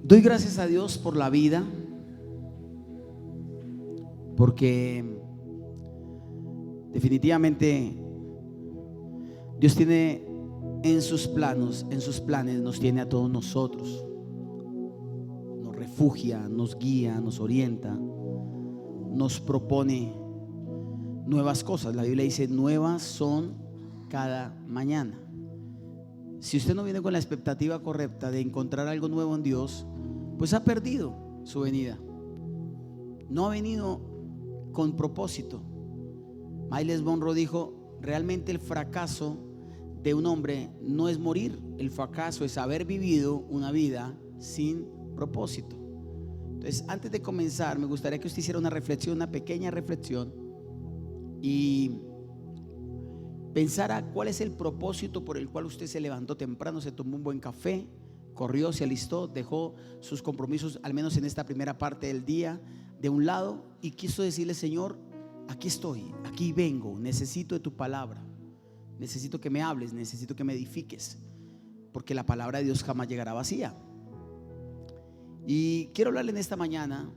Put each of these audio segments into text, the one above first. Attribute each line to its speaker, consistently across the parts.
Speaker 1: Doy gracias a Dios por la vida, porque definitivamente Dios tiene en sus planes, nos tiene a todos nosotros. Nos refugia, nos guía, nos orienta, nos propone nuevas cosas. La Biblia dice: nuevas son cada mañana. Si usted no viene con la expectativa correcta de encontrar algo nuevo en Dios, pues ha perdido su venida. No ha venido con propósito. Miles Monroe dijo: realmente el fracaso de un hombre no es morir, el fracaso es haber vivido una vida sin propósito. Entonces, antes de comenzar, me gustaría que usted hiciera una reflexión, una pequeña reflexión, y pensara cuál es el propósito por el cual usted se levantó temprano, se tomó un buen café, corrió, se alistó, dejó sus compromisos, al menos en esta primera parte del día, de un lado, y quiso decirle: Señor, aquí estoy, aquí vengo, necesito de tu palabra, necesito que me hables, necesito que me edifiques, porque la palabra de Dios jamás llegará vacía. Y quiero hablarle en esta mañana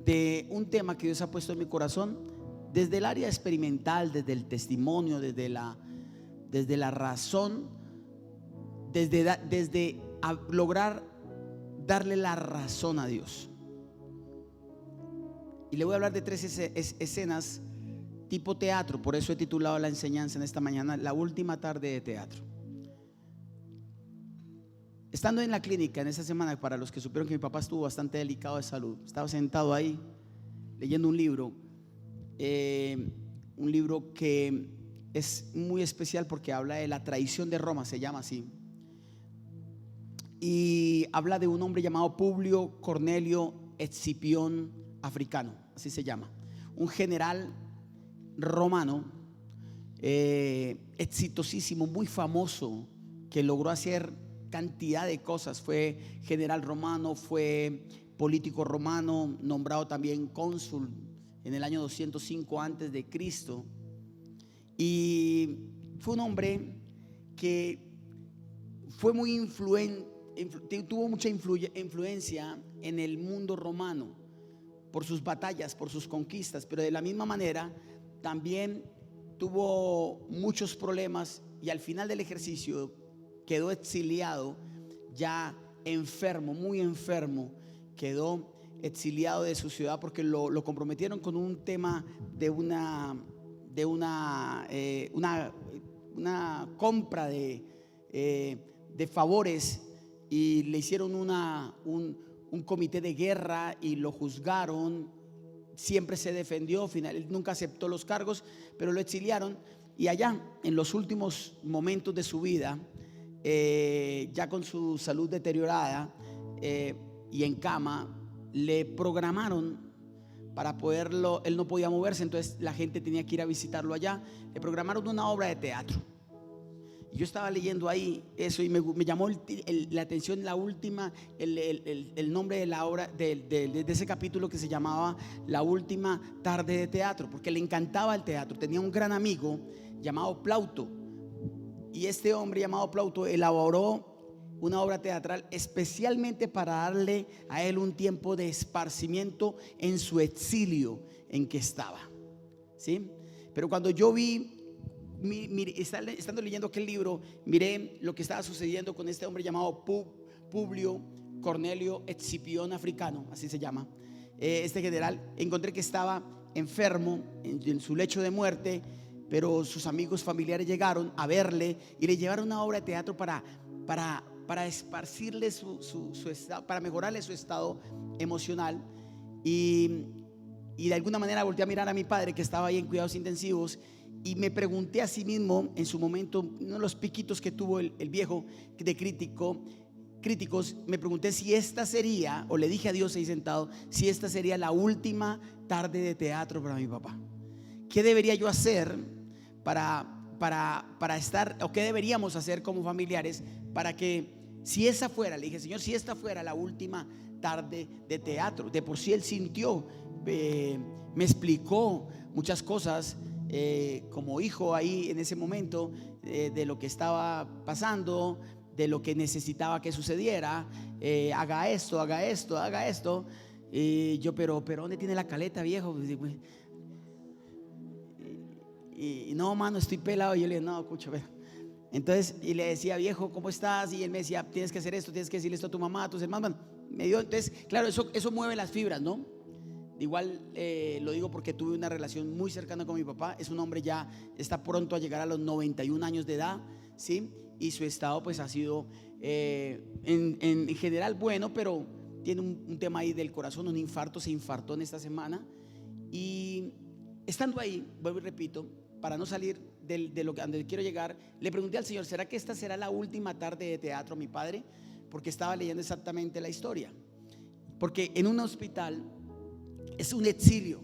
Speaker 1: de un tema que Dios ha puesto en mi corazón desde el área experimental, desde el testimonio, desde la razón, desde lograr darle la razón a Dios. Y le voy a hablar de tres escenas tipo teatro. Por eso he titulado la enseñanza en esta mañana: la última tarde de teatro. Estando en la clínica en esta semana, para los que supieron que mi papá estuvo bastante delicado de salud, estaba sentado ahí leyendo un libro que es muy especial porque habla de la traición de Roma, se llama así, y habla de un hombre llamado Publio Cornelio Escipión Africano, así se llama, un general romano exitosísimo, muy famoso, que logró hacer cantidad de cosas. Fue general romano, fue político romano, nombrado también cónsul en el año 205 antes de Cristo, y fue un hombre que fue muy influyente, tuvo mucha influencia en el mundo romano por sus batallas, por sus conquistas, pero de la misma manera también tuvo muchos problemas, y al final del ejercicio quedó exiliado, ya enfermo, muy enfermo, quedó exiliado de su ciudad porque lo comprometieron con un tema de una compra de favores, y le hicieron un comité de guerra y lo juzgaron. Siempre se defendió, él nunca aceptó los cargos, pero lo exiliaron, y allá en los últimos momentos de su vida, ya con su salud deteriorada y en cama, le programaron para poderlo, él no podía moverse, entonces la gente tenía que ir a visitarlo allá, le programaron una obra de teatro. Yo estaba leyendo ahí eso y me llamó la atención el nombre de la obra, de ese capítulo, que se llamaba La última tarde de teatro, porque le encantaba el teatro. Tenía un gran amigo llamado Plauto, y este hombre llamado Plauto elaboró una obra teatral especialmente para darle a él un tiempo de esparcimiento en su exilio en que estaba, ¿sí? Pero cuando yo estando leyendo aquel libro, miré lo que estaba sucediendo con este hombre llamado Publio Cornelio Escipión Africano, así se llama, este general. Encontré que estaba enfermo en su lecho de muerte, pero sus amigos familiares llegaron a verle y le llevaron una obra de teatro para esparcirle su estado, para mejorarle su estado emocional. Y de alguna manera volteé a mirar a mi padre, que estaba ahí en cuidados intensivos, y me pregunté a sí mismo en su momento, uno de los piquitos que tuvo el viejo de críticos, me pregunté si esta sería, o le dije a Dios ahí sentado, si esta sería la última tarde de teatro para mi papá. ¿Qué debería yo hacer para estar, o qué deberíamos hacer como familiares para que, si esa fuera, le dije: Señor, si esta fuera la última tarde de teatro? De por sí él sintió, me explicó muchas cosas como hijo ahí en ese momento, de lo que estaba pasando, de lo que necesitaba que sucediera. Haga esto, haga esto, haga esto. Y yo, pero ¿dónde tiene la caleta, viejo? Y no, mano, estoy pelado. Y yo le dije, no, escucha, entonces, y le decía, viejo, ¿cómo estás? Y él me decía, tienes que hacer esto, tienes que decirle esto a tu mamá, a tus hermanos. Bueno, me dio, entonces, claro, eso mueve las fibras, ¿no? Igual lo digo porque tuve una relación muy cercana con mi papá. Es un hombre ya, está pronto a llegar a los 91 años de edad, ¿sí? Y su estado pues ha sido en general bueno, pero tiene un tema ahí del corazón, un infarto, se infartó en esta semana. Y estando ahí, vuelvo y repito, para no salir de lo que donde quiero llegar, le pregunté al Señor, ¿será que esta será la última tarde de teatro, mi padre? Porque estaba leyendo exactamente la historia. Porque en un hospital es un exilio.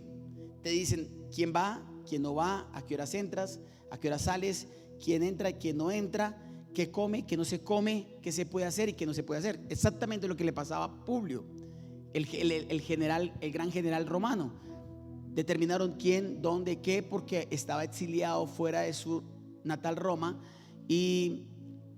Speaker 1: Te dicen quién va, quién no va, a qué horas entras, a qué horas sales, quién entra y quién no entra, qué come, qué no se come, qué se puede hacer y qué no se puede hacer. Exactamente lo que le pasaba a Publio, el general, el gran general romano. Determinaron quién, dónde, qué, porque estaba exiliado fuera de su natal Roma y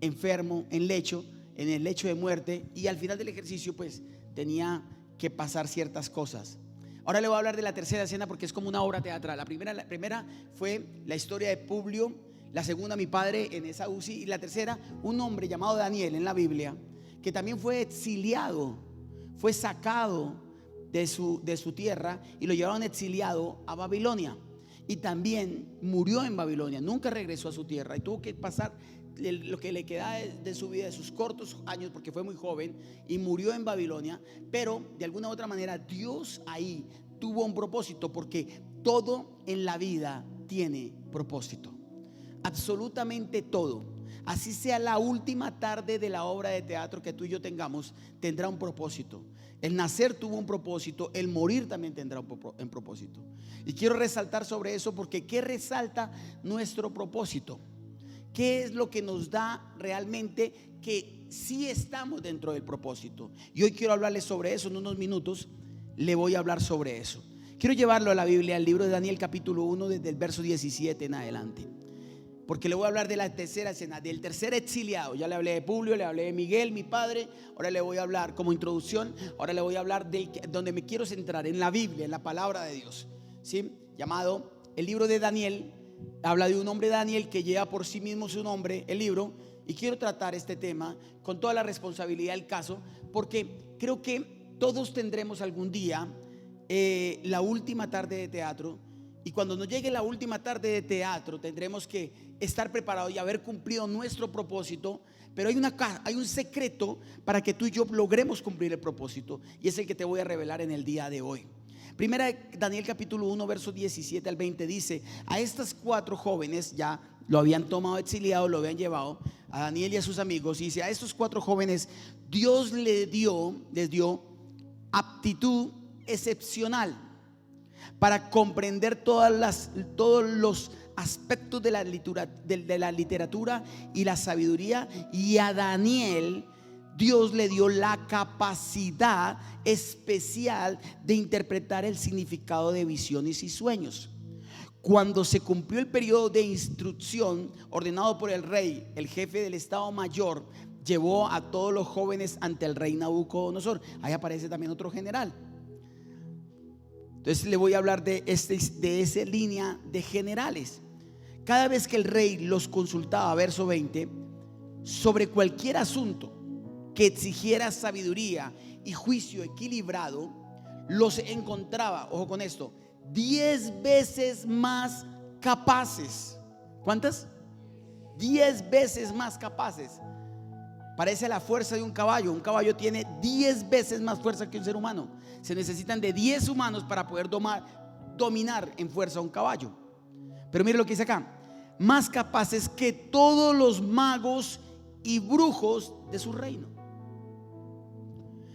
Speaker 1: enfermo, en el lecho de muerte, y al final del ejercicio pues tenía que pasar ciertas cosas. Ahora le voy a hablar de la tercera escena porque es como una obra teatral. La primera fue la historia de Publio, la segunda mi padre en esa UCI, y la tercera un hombre llamado Daniel en la Biblia que también fue exiliado, fue sacado de su tierra y lo llevaron exiliado a Babilonia, y también murió en Babilonia, nunca regresó a su tierra y tuvo que pasar lo que le queda de su vida, de sus cortos años, porque fue muy joven y murió en Babilonia. Pero de alguna u otra manera Dios ahí tuvo un propósito, porque todo en la vida tiene propósito, absolutamente todo. Así sea la última tarde de la obra de teatro que tú y yo tengamos, tendrá un propósito. El nacer tuvo un propósito, el morir también tendrá un propósito. Y quiero resaltar sobre eso, porque ¿qué resalta nuestro propósito? ¿Qué es lo que nos da realmente que sí estamos dentro del propósito? Y hoy quiero hablarles sobre eso. En unos minutos le voy a hablar sobre eso. Quiero llevarlo a la Biblia, al libro de Daniel capítulo 1, desde el verso 17 en adelante, porque le voy a hablar de la tercera escena, del tercer exiliado. Ya le hablé de Publio, le hablé de Miguel, mi padre. Ahora le voy a hablar como introducción. Ahora le voy a hablar de donde me quiero centrar, en la Biblia, en la palabra de Dios, ¿sí? Llamado el libro de Daniel. Habla de un hombre, Daniel, que lleva por sí mismo su nombre, el libro. Y quiero tratar este tema con toda la responsabilidad del caso, porque creo que todos tendremos algún día la última tarde de teatro. Y cuando nos llegue la última tarde de teatro, tendremos que estar preparados y haber cumplido nuestro propósito. Pero hay un secreto para que tú y yo logremos cumplir el propósito, y es el que te voy a revelar en el día de hoy. Primera Daniel capítulo 1 versos 17 al 20 dice: a estas 4 jóvenes ya lo habían tomado exiliado, lo habían llevado a Daniel y a sus amigos. Y dice: a estos 4 jóvenes Dios les dio aptitud excepcional para comprender todos los aspectos de la literatura y la sabiduría. Y a Daniel Dios le dio la capacidad especial de interpretar el significado de visiones y sueños. Cuando se cumplió el periodo de instrucción ordenado por el rey, el jefe del Estado Mayor llevó a todos los jóvenes ante el rey Nabucodonosor. Ahí aparece también otro general. Entonces le voy a hablar de esa línea de generales. Cada vez que el rey los consultaba, verso 20, sobre cualquier asunto que exigiera sabiduría y juicio equilibrado, los encontraba, ojo con esto, 10 veces más capaces. ¿Cuántas? 10 veces más capaces. Parece la fuerza de un caballo. Un caballo tiene 10 veces más fuerza que un ser humano. Se necesitan de 10 humanos para poder dominar en fuerza a un caballo. Pero mire lo que dice acá: más capaces que todos los magos y brujos de su reino.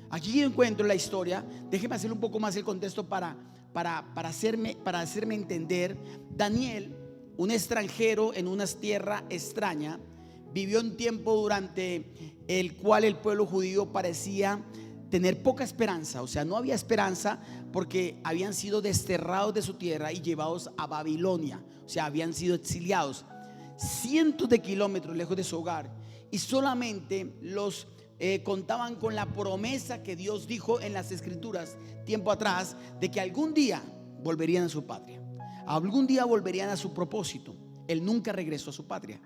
Speaker 1: Aquí yo encuentro la historia. Déjeme hacer un poco más el contexto para hacerme entender. Daniel, un extranjero en una tierra extraña, vivió un tiempo durante el cual el pueblo judío parecía tener poca esperanza. O sea, no había esperanza, porque habían sido desterrados de su tierra y llevados a Babilonia. O sea, habían sido exiliados cientos de kilómetros lejos de su hogar. y solamente los contaban con la promesa que Dios dijo en las escrituras tiempo atrás, de que algún día volverían a su patria, algún día volverían a su propósito. Él nunca regresó a su patria,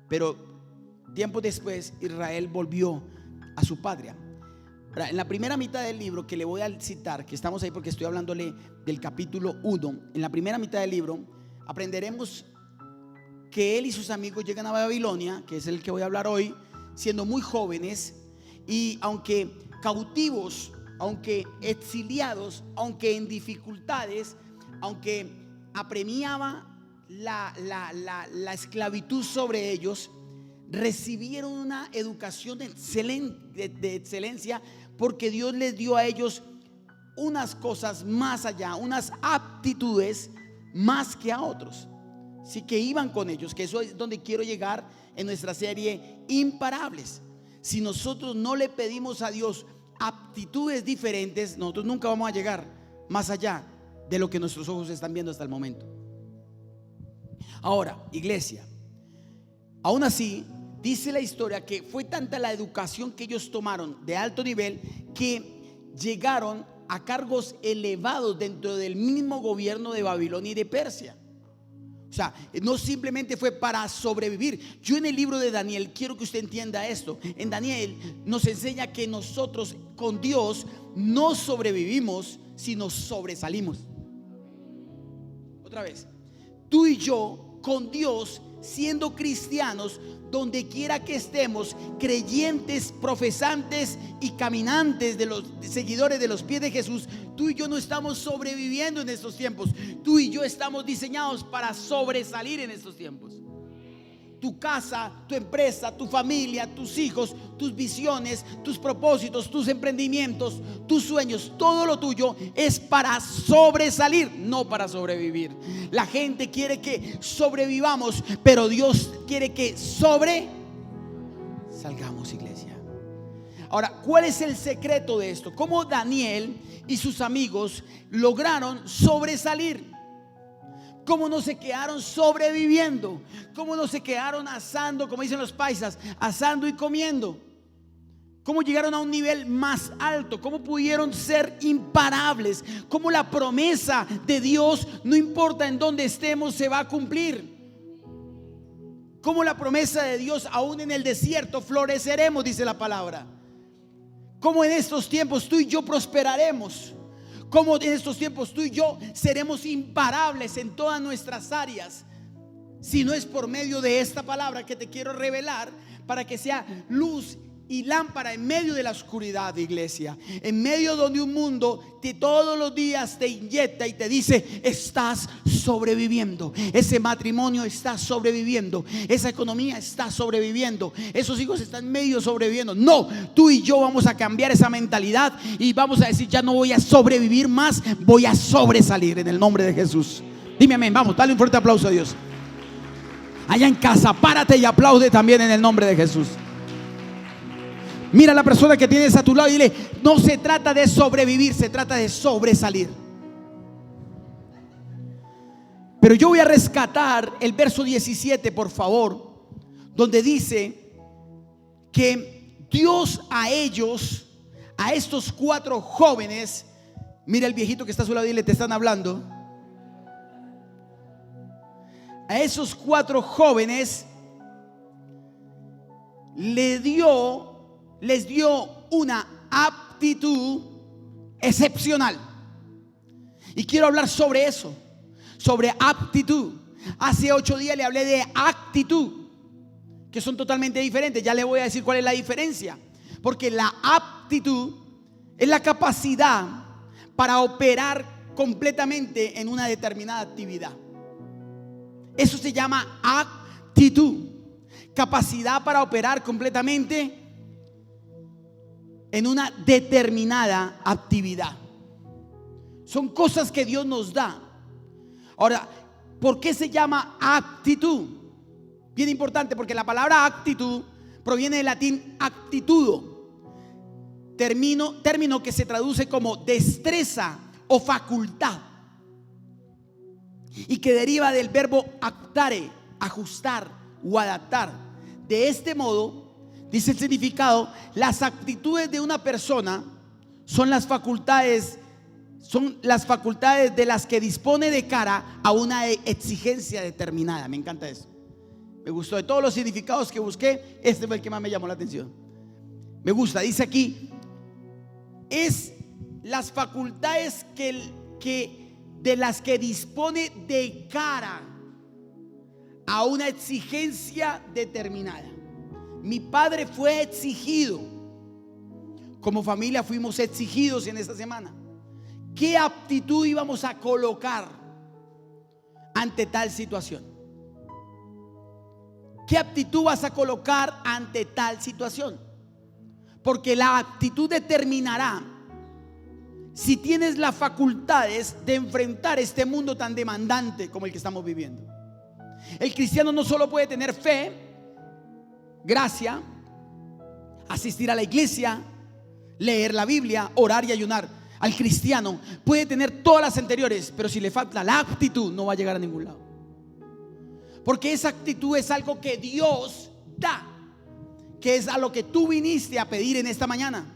Speaker 1: pero tiempo después Israel volvió a su patria. En la primera mitad del libro que le voy a citar, que estamos ahí porque estoy hablándole del capítulo 1, en la primera mitad del libro aprenderemos que él y sus amigos llegan a Babilonia, que es el que voy a hablar hoy, siendo muy jóvenes, y aunque cautivos, aunque exiliados, aunque en dificultades, aunque apremiaba la esclavitud sobre ellos, recibieron una educación excelente, de excelencia, porque Dios les dio a ellos unas cosas más allá, unas aptitudes más que a otros. Así que iban con ellos, que eso es donde quiero llegar en nuestra serie Imparables. Si nosotros no le pedimos a Dios aptitudes diferentes, nosotros nunca vamos a llegar más allá de lo que nuestros ojos están viendo hasta el momento. Ahora, iglesia, aún así, dice la historia que fue tanta la educación que ellos tomaron de alto nivel que llegaron a cargos elevados dentro del mismo gobierno de Babilonia y de Persia. O sea, no simplemente fue para sobrevivir. Yo en el libro de Daniel quiero que usted entienda esto. En Daniel nos enseña que nosotros con Dios no sobrevivimos, sino sobresalimos. Otra vez, tú y yo con Dios, siendo cristianos, donde quiera que estemos, creyentes, profesantes y caminantes de los seguidores de los pies de Jesús, tú y yo no estamos sobreviviendo en estos tiempos. Tú y yo estamos diseñados para sobresalir en estos tiempos. Tu casa, tu empresa, tu familia, tus hijos, tus visiones, tus propósitos, tus emprendimientos, tus sueños, todo lo tuyo es para sobresalir, no para sobrevivir. La gente quiere que sobrevivamos, pero Dios quiere que sobresalgamos, iglesia. Ahora, ¿cuál es el secreto de esto? ¿Cómo Daniel y sus amigos lograron sobresalir? ¿Cómo no se quedaron sobreviviendo? ¿Cómo no se quedaron asando, como dicen los paisas, asando y comiendo? ¿Cómo llegaron a un nivel más alto? ¿Cómo pudieron ser imparables? ¿Cómo la promesa de Dios, no importa en dónde estemos, se va a cumplir? ¿Cómo la promesa de Dios, aún en el desierto, floreceremos, dice la palabra? ¿Cómo en estos tiempos tú y yo prosperaremos? Como en estos tiempos tú y yo seremos imparables en todas nuestras áreas, si no es por medio de esta palabra que te quiero revelar, para que sea luz y lámpara en medio de la oscuridad, iglesia. En medio donde un mundo que todos los días te inyecta y te dice: estás sobreviviendo. Ese matrimonio está sobreviviendo. Esa economía está sobreviviendo. Esos hijos están medio sobreviviendo. No, tú y yo vamos a cambiar esa mentalidad y vamos a decir: ya no voy a sobrevivir más, voy a sobresalir en el nombre de Jesús. Dime amén. Vamos, dale un fuerte aplauso a Dios. Allá en casa, párate y aplaude también en el nombre de Jesús. Mira a la persona que tienes a tu lado y dile: no se trata de sobrevivir, se trata de sobresalir. Pero yo voy a rescatar el verso 17, por favor, donde dice que Dios a ellos, a estos 4 jóvenes, mira el viejito que está a su lado y dile: te están hablando. A esos 4 jóvenes les dio una aptitud excepcional. Y quiero hablar sobre eso, sobre aptitud. Hace 8 días le hablé de actitud, que son totalmente diferentes. Ya le voy a decir cuál es la diferencia. Porque la aptitud es la capacidad para operar completamente en una determinada actividad. Eso se llama actitud. Capacidad para operar completamente en una determinada actividad. Son cosas que Dios nos da. Ahora, ¿por qué se llama actitud? Bien importante, porque la palabra actitud proviene del latín actitudo, término que se traduce como destreza o facultad, y que deriva del verbo actare, ajustar o adaptar. De este modo, Dice el significado: las actitudes de una persona son las facultades de las que dispone de cara a una exigencia determinada. Me encanta eso. Me gustó. De todos los significados que busqué, este fue el que más me llamó la atención. Me gusta. Dice aquí: es las facultades de las que dispone de cara a una exigencia determinada. Mi padre fue exigido. Como familia fuimos exigidos en esta semana. ¿Qué aptitud íbamos a colocar ante tal situación? ¿Qué aptitud vas a colocar ante tal situación? Porque la actitud determinará si tienes las facultades de enfrentar este mundo tan demandante como el que estamos viviendo. El cristiano no solo puede tener fe, gracia, asistir a la iglesia, leer la Biblia, orar y ayunar. Al cristiano puede tener todas las anteriores, pero si le falta la actitud, no va a llegar a ningún lado. Porque esa actitud es algo que Dios da, que es a lo que tú viniste a pedir en esta mañana.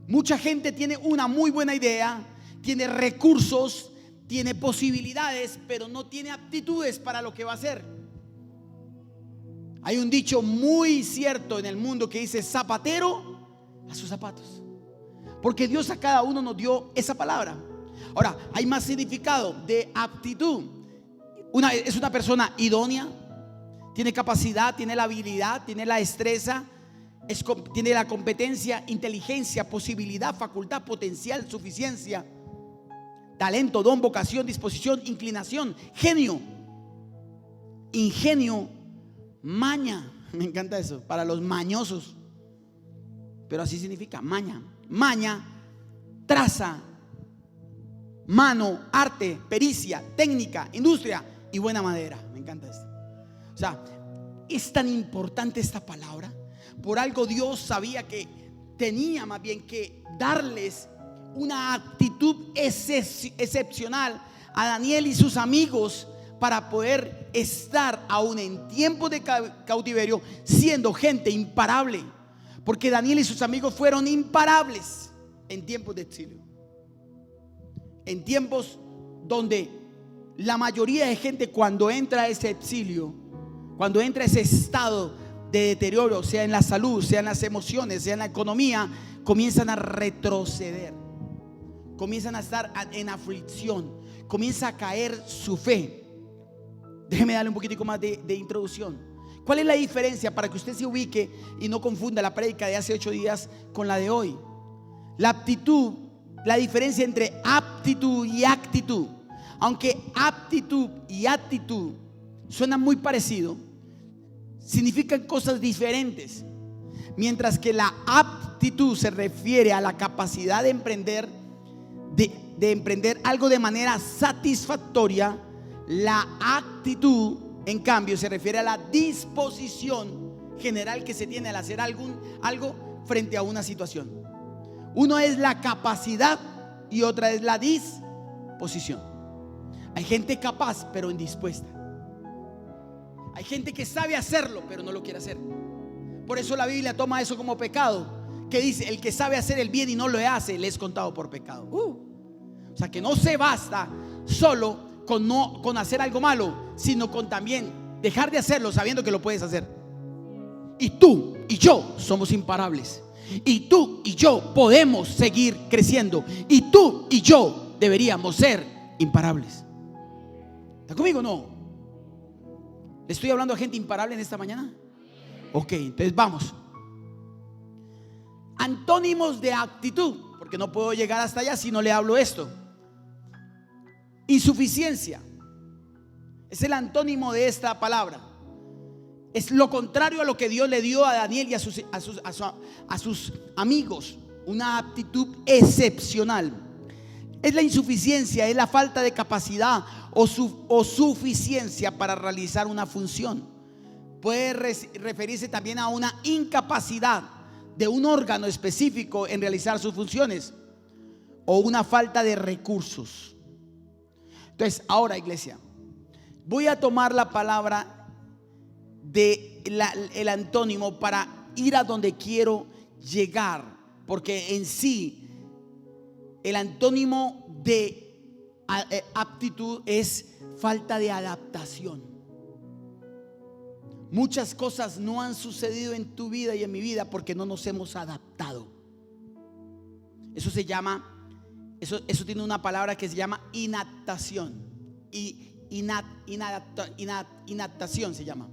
Speaker 1: Mucha gente tiene una muy buena idea, tiene recursos, tiene posibilidades, pero no tiene aptitudes para lo que va a hacer. Hay un dicho muy cierto en el mundo que dice: zapatero a sus zapatos. Porque Dios a cada uno nos dio esa palabra. Ahora, hay más significado de aptitud. Es una persona idónea, tiene capacidad, tiene la habilidad, tiene la destreza, tiene la competencia, inteligencia, posibilidad, facultad, potencial, suficiencia, talento, don, vocación, disposición, inclinación, genio, ingenio, maña. Me encanta eso, para los mañosos. Pero así significa maña. Maña, traza, mano, arte, pericia, técnica, industria y buena madera. Me encanta esto. O sea, es tan importante esta palabra. Por algo Dios sabía que tenía más bien que darles una actitud excepcional a Daniel y sus amigos para poder estar aún en tiempos de cautiverio siendo gente imparable. Porque Daniel y sus amigos fueron imparables en tiempos de exilio. En tiempos donde la mayoría de gente, cuando entra a ese exilio, cuando entra a ese estado de deterioro, sea en la salud, sea en las emociones, sea en la economía, comienzan a retroceder, comienzan a estar en aflicción, comienza a caer su fe. Déjeme darle un poquitico más de introducción. ¿Cuál es la diferencia para que usted se ubique y no confunda la prédica de hace 8 días con la de hoy? La aptitud, la diferencia entre aptitud y actitud. Aunque aptitud y actitud suenan muy parecido, significan cosas diferentes. Mientras que la aptitud se refiere a la capacidad de emprender, de emprender algo de manera satisfactoria, la actitud, en cambio, se refiere a la disposición general que se tiene al hacer algo frente a una situación. Uno es la capacidad y otra es la disposición. Hay gente capaz pero indispuesta. Hay gente que sabe hacerlo pero no lo quiere hacer. Por eso la Biblia toma eso como pecado, que dice: el que sabe hacer el bien y no lo hace, le es contado por pecado. O sea que no se basta solo con hacer algo malo, sino con también dejar de hacerlo sabiendo que lo puedes hacer. Y tú y yo somos imparables. Y tú y yo podemos seguir creciendo. Y tú y yo deberíamos ser imparables. ¿Está conmigo o no? ¿Le estoy hablando a gente imparable en esta mañana? Ok, entonces vamos. Antónimos de actitud, porque no puedo llegar hasta allá si no le hablo esto. Insuficiencia es el antónimo de esta palabra. Es lo contrario a lo que Dios le dio a Daniel y a sus amigos. Una aptitud excepcional. Es la insuficiencia, es la falta de capacidad o suficiencia para realizar una función. Puede referirse también a una incapacidad de un órgano específico en realizar sus funciones, o una falta de recursos. Entonces, ahora, iglesia, voy a tomar la palabra de el antónimo para ir a donde quiero llegar, porque en sí el antónimo de aptitud es falta de adaptación. Muchas cosas no han sucedido en tu vida y en mi vida porque no nos hemos adaptado. Eso se llama, eso tiene una palabra que se llama inadaptación. Inadaptación se llama.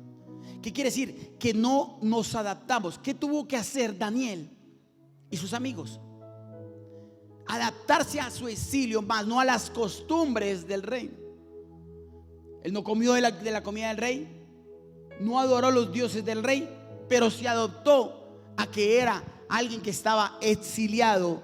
Speaker 1: ¿Qué quiere decir? Que no nos adaptamos. ¿Qué tuvo que hacer Daniel y sus amigos? Adaptarse a su exilio, más no a las costumbres del rey. Él no comió de la comida del rey, no adoró a los dioses del rey, pero se adoptó a que era alguien que estaba exiliado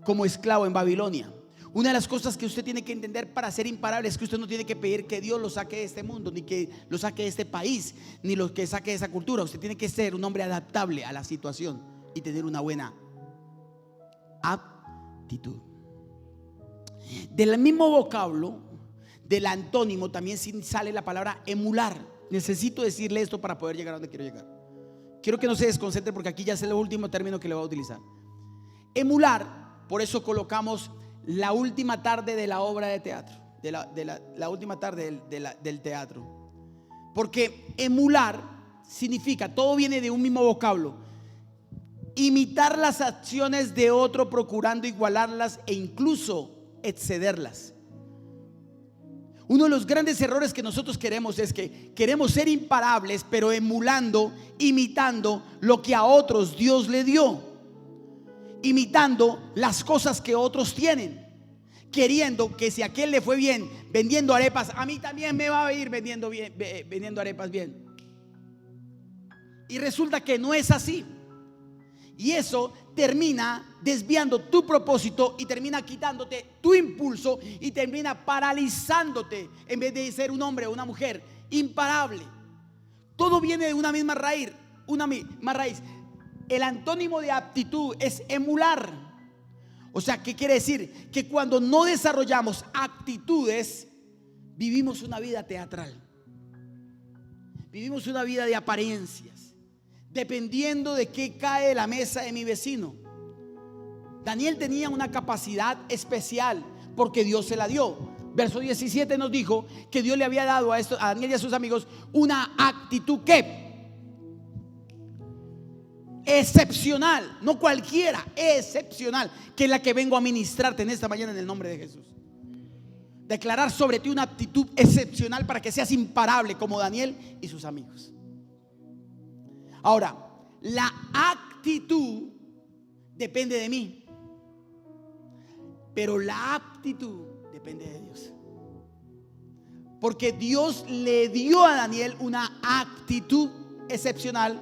Speaker 1: como esclavo en Babilonia. Una de las cosas que usted tiene que entender para ser imparable es que usted no tiene que pedir que Dios lo saque de este mundo, ni que lo saque de este país, ni lo que saque de esa cultura. Usted tiene que ser un hombre adaptable a la situación y tener una buena aptitud. Del mismo vocablo, del antónimo, también sale la palabra emular. Necesito decirle esto para poder llegar a donde quiero llegar. Quiero que no se desconcentre porque aquí ya es el último término que le voy a utilizar. Emular, por eso colocamos la última tarde de la obra de teatro, la última tarde del teatro. Porque emular significa, todo viene de un mismo vocablo: imitar las acciones de otro procurando igualarlas e incluso excederlas. Uno de los grandes errores que nosotros queremos es que queremos ser imparables, pero emulando, imitando lo que a otros Dios le dio, imitando las cosas que otros tienen, queriendo que si a aquel le fue bien vendiendo arepas, a mí también me va a ir vendiendo arepas bien. Y resulta que no es así. Y eso termina desviando tu propósito y termina quitándote tu impulso y termina paralizándote en vez de ser un hombre o una mujer imparable. Todo viene de una misma raíz. El antónimo de aptitud es emular. O sea, ¿qué quiere decir? Que cuando no desarrollamos actitudes, vivimos una vida teatral. Vivimos una vida de apariencias, dependiendo de qué cae de la mesa de mi vecino. Daniel tenía una capacidad especial porque Dios se la dio. Verso 17 nos dijo que Dios le había dado a Daniel y a sus amigos una actitud que excepcional, no cualquiera, excepcional, que es la que vengo a ministrarte en esta mañana en el nombre de Jesús. Declarar sobre ti una actitud excepcional para que seas imparable como Daniel y sus amigos. Ahora, la actitud depende de mí, pero la aptitud depende de Dios. Porque Dios le dio a Daniel una actitud excepcional,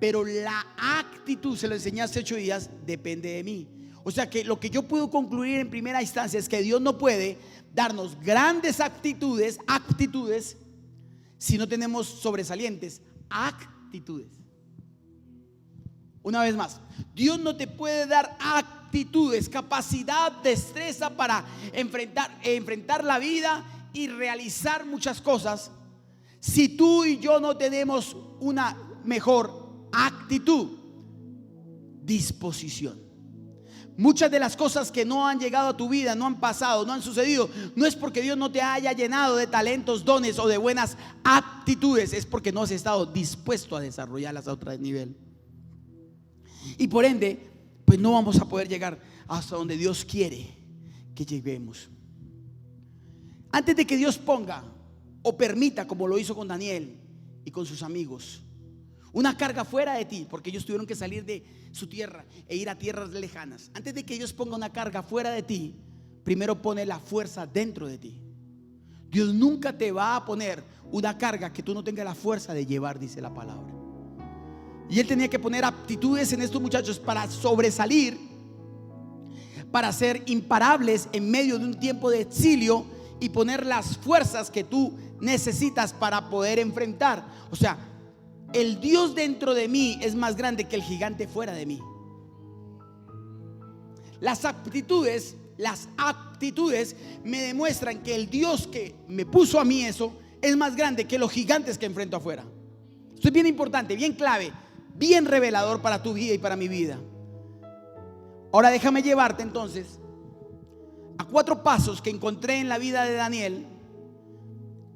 Speaker 1: pero la actitud, se lo enseñé hace 8 días, depende de mí. O sea que lo que yo puedo concluir en primera instancia es que Dios no puede darnos grandes actitudes si no tenemos sobresalientes actitudes. Una vez más, Dios no te puede dar actitudes, capacidad, destreza para enfrentar la vida y realizar muchas cosas si tú y yo no tenemos una mejor actitud, disposición. Muchas de las cosas que no han llegado a tu vida, no han pasado, no han sucedido, no es porque Dios no te haya llenado de talentos, dones o de buenas actitudes, es porque no has estado dispuesto a desarrollarlas a otro nivel. Y por ende, pues no vamos a poder llegar hasta donde Dios quiere que lleguemos. Antes de que Dios ponga o permita, como lo hizo con Daniel y con sus amigos, una carga fuera de ti, porque ellos tuvieron que salir de su tierra e ir a tierras lejanas. Antes de que Dios ponga una carga fuera de ti, primero pone la fuerza dentro de ti. Dios nunca te va a poner una carga que tú no tengas la fuerza de llevar, dice la palabra. Y Él tenía que poner aptitudes en estos muchachos para sobresalir, para ser imparables en medio de un tiempo de exilio y poner las fuerzas que tú necesitas para poder enfrentar. O sea, el Dios dentro de mí es más grande que el gigante fuera de mí. Las aptitudes me demuestran que el Dios que me puso a mí eso es más grande que los gigantes que enfrento afuera. Esto es bien importante, bien clave, bien revelador para tu vida y para mi vida. Ahora déjame llevarte entonces a 4 pasos que encontré en la vida de Daniel,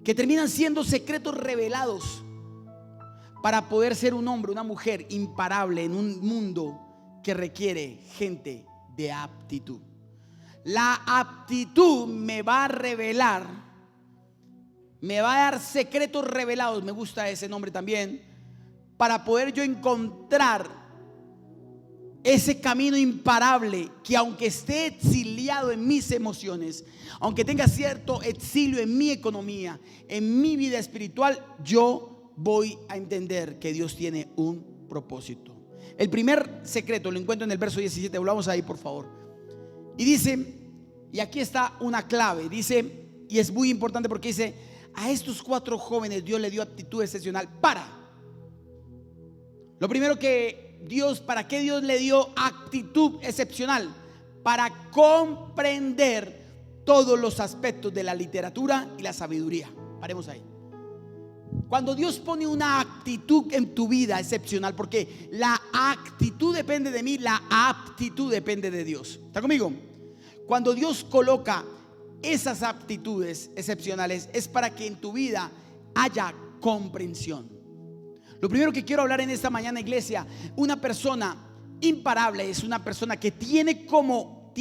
Speaker 1: que terminan siendo secretos revelados para poder ser un hombre, una mujer imparable en un mundo que requiere gente de aptitud. La aptitud me va a revelar, me va a dar secretos revelados, me gusta ese nombre también, para poder yo encontrar ese camino imparable que, aunque esté exiliado en mis emociones, aunque tenga cierto exilio en mi economía, en mi vida espiritual, yo voy a entender que Dios tiene un propósito. El primer secreto lo encuentro en el verso 17. Volvamos ahí, por favor. Y dice, y aquí está una clave, dice, y es muy importante porque dice: a estos 4 jóvenes Dios le dio aptitud excepcional para. Lo primero que Dios, ¿para qué Dios le dio actitud excepcional? Para comprender todos los aspectos de la literatura y la sabiduría. Paremos ahí. Cuando Dios pone una actitud en tu vida excepcional, porque la actitud depende de mí, la aptitud depende de Dios. ¿Está conmigo? Cuando Dios coloca esas aptitudes excepcionales, es para que en tu vida haya comprensión. Lo primero que quiero hablar en esta mañana, iglesia: una persona imparable es una persona que tiene como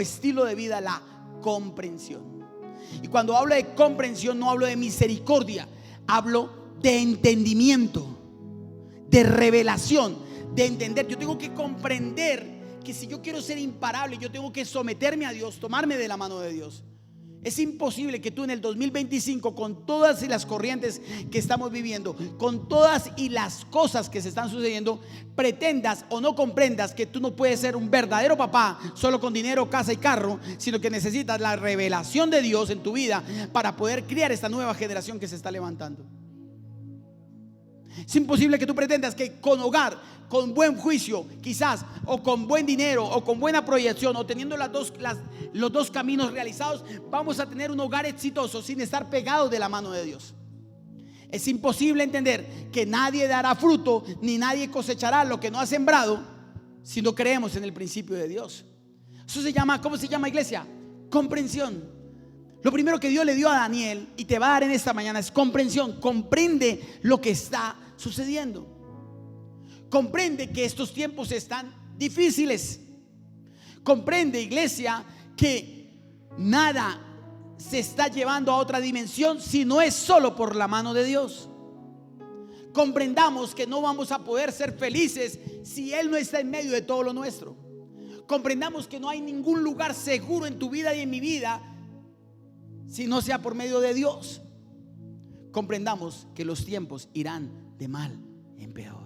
Speaker 1: estilo de vida la comprensión. Y cuando hablo de comprensión, no hablo de misericordia, hablo de entendimiento, de revelación, de entender. Yo tengo que comprender que si yo quiero ser imparable, yo tengo que someterme a Dios, tomarme de la mano de Dios. Es imposible que tú en el 2025, con todas y las corrientes que estamos viviendo, con todas y las cosas que se están sucediendo, pretendas o no comprendas que tú no puedes ser un verdadero papá solo con dinero, casa y carro, sino que necesitas la revelación de Dios en tu vida para poder criar esta nueva generación que se está levantando. Es imposible que tú pretendas que con hogar, con buen juicio quizás, o con buen dinero, o con buena proyección, o teniendo los dos caminos realizados, vamos a tener un hogar exitoso sin estar pegados de la mano de Dios. Es imposible entender que nadie dará fruto, ni nadie cosechará lo que no ha sembrado, si no creemos en el principio de Dios. Eso se llama, ¿cómo se llama, iglesia? Comprensión. Lo primero que Dios le dio a Daniel y te va a dar en esta mañana es comprensión. Comprende lo que está sucediendo. Comprende que estos tiempos están difíciles. Comprende, iglesia, que nada se está llevando a otra dimensión si no es solo por la mano de Dios. Comprendamos que no vamos a poder ser felices si Él no está en medio de todo lo nuestro. Comprendamos que no hay ningún lugar seguro en tu vida y en mi vida si no sea por medio de Dios. Comprendamos que los tiempos irán de mal en peor.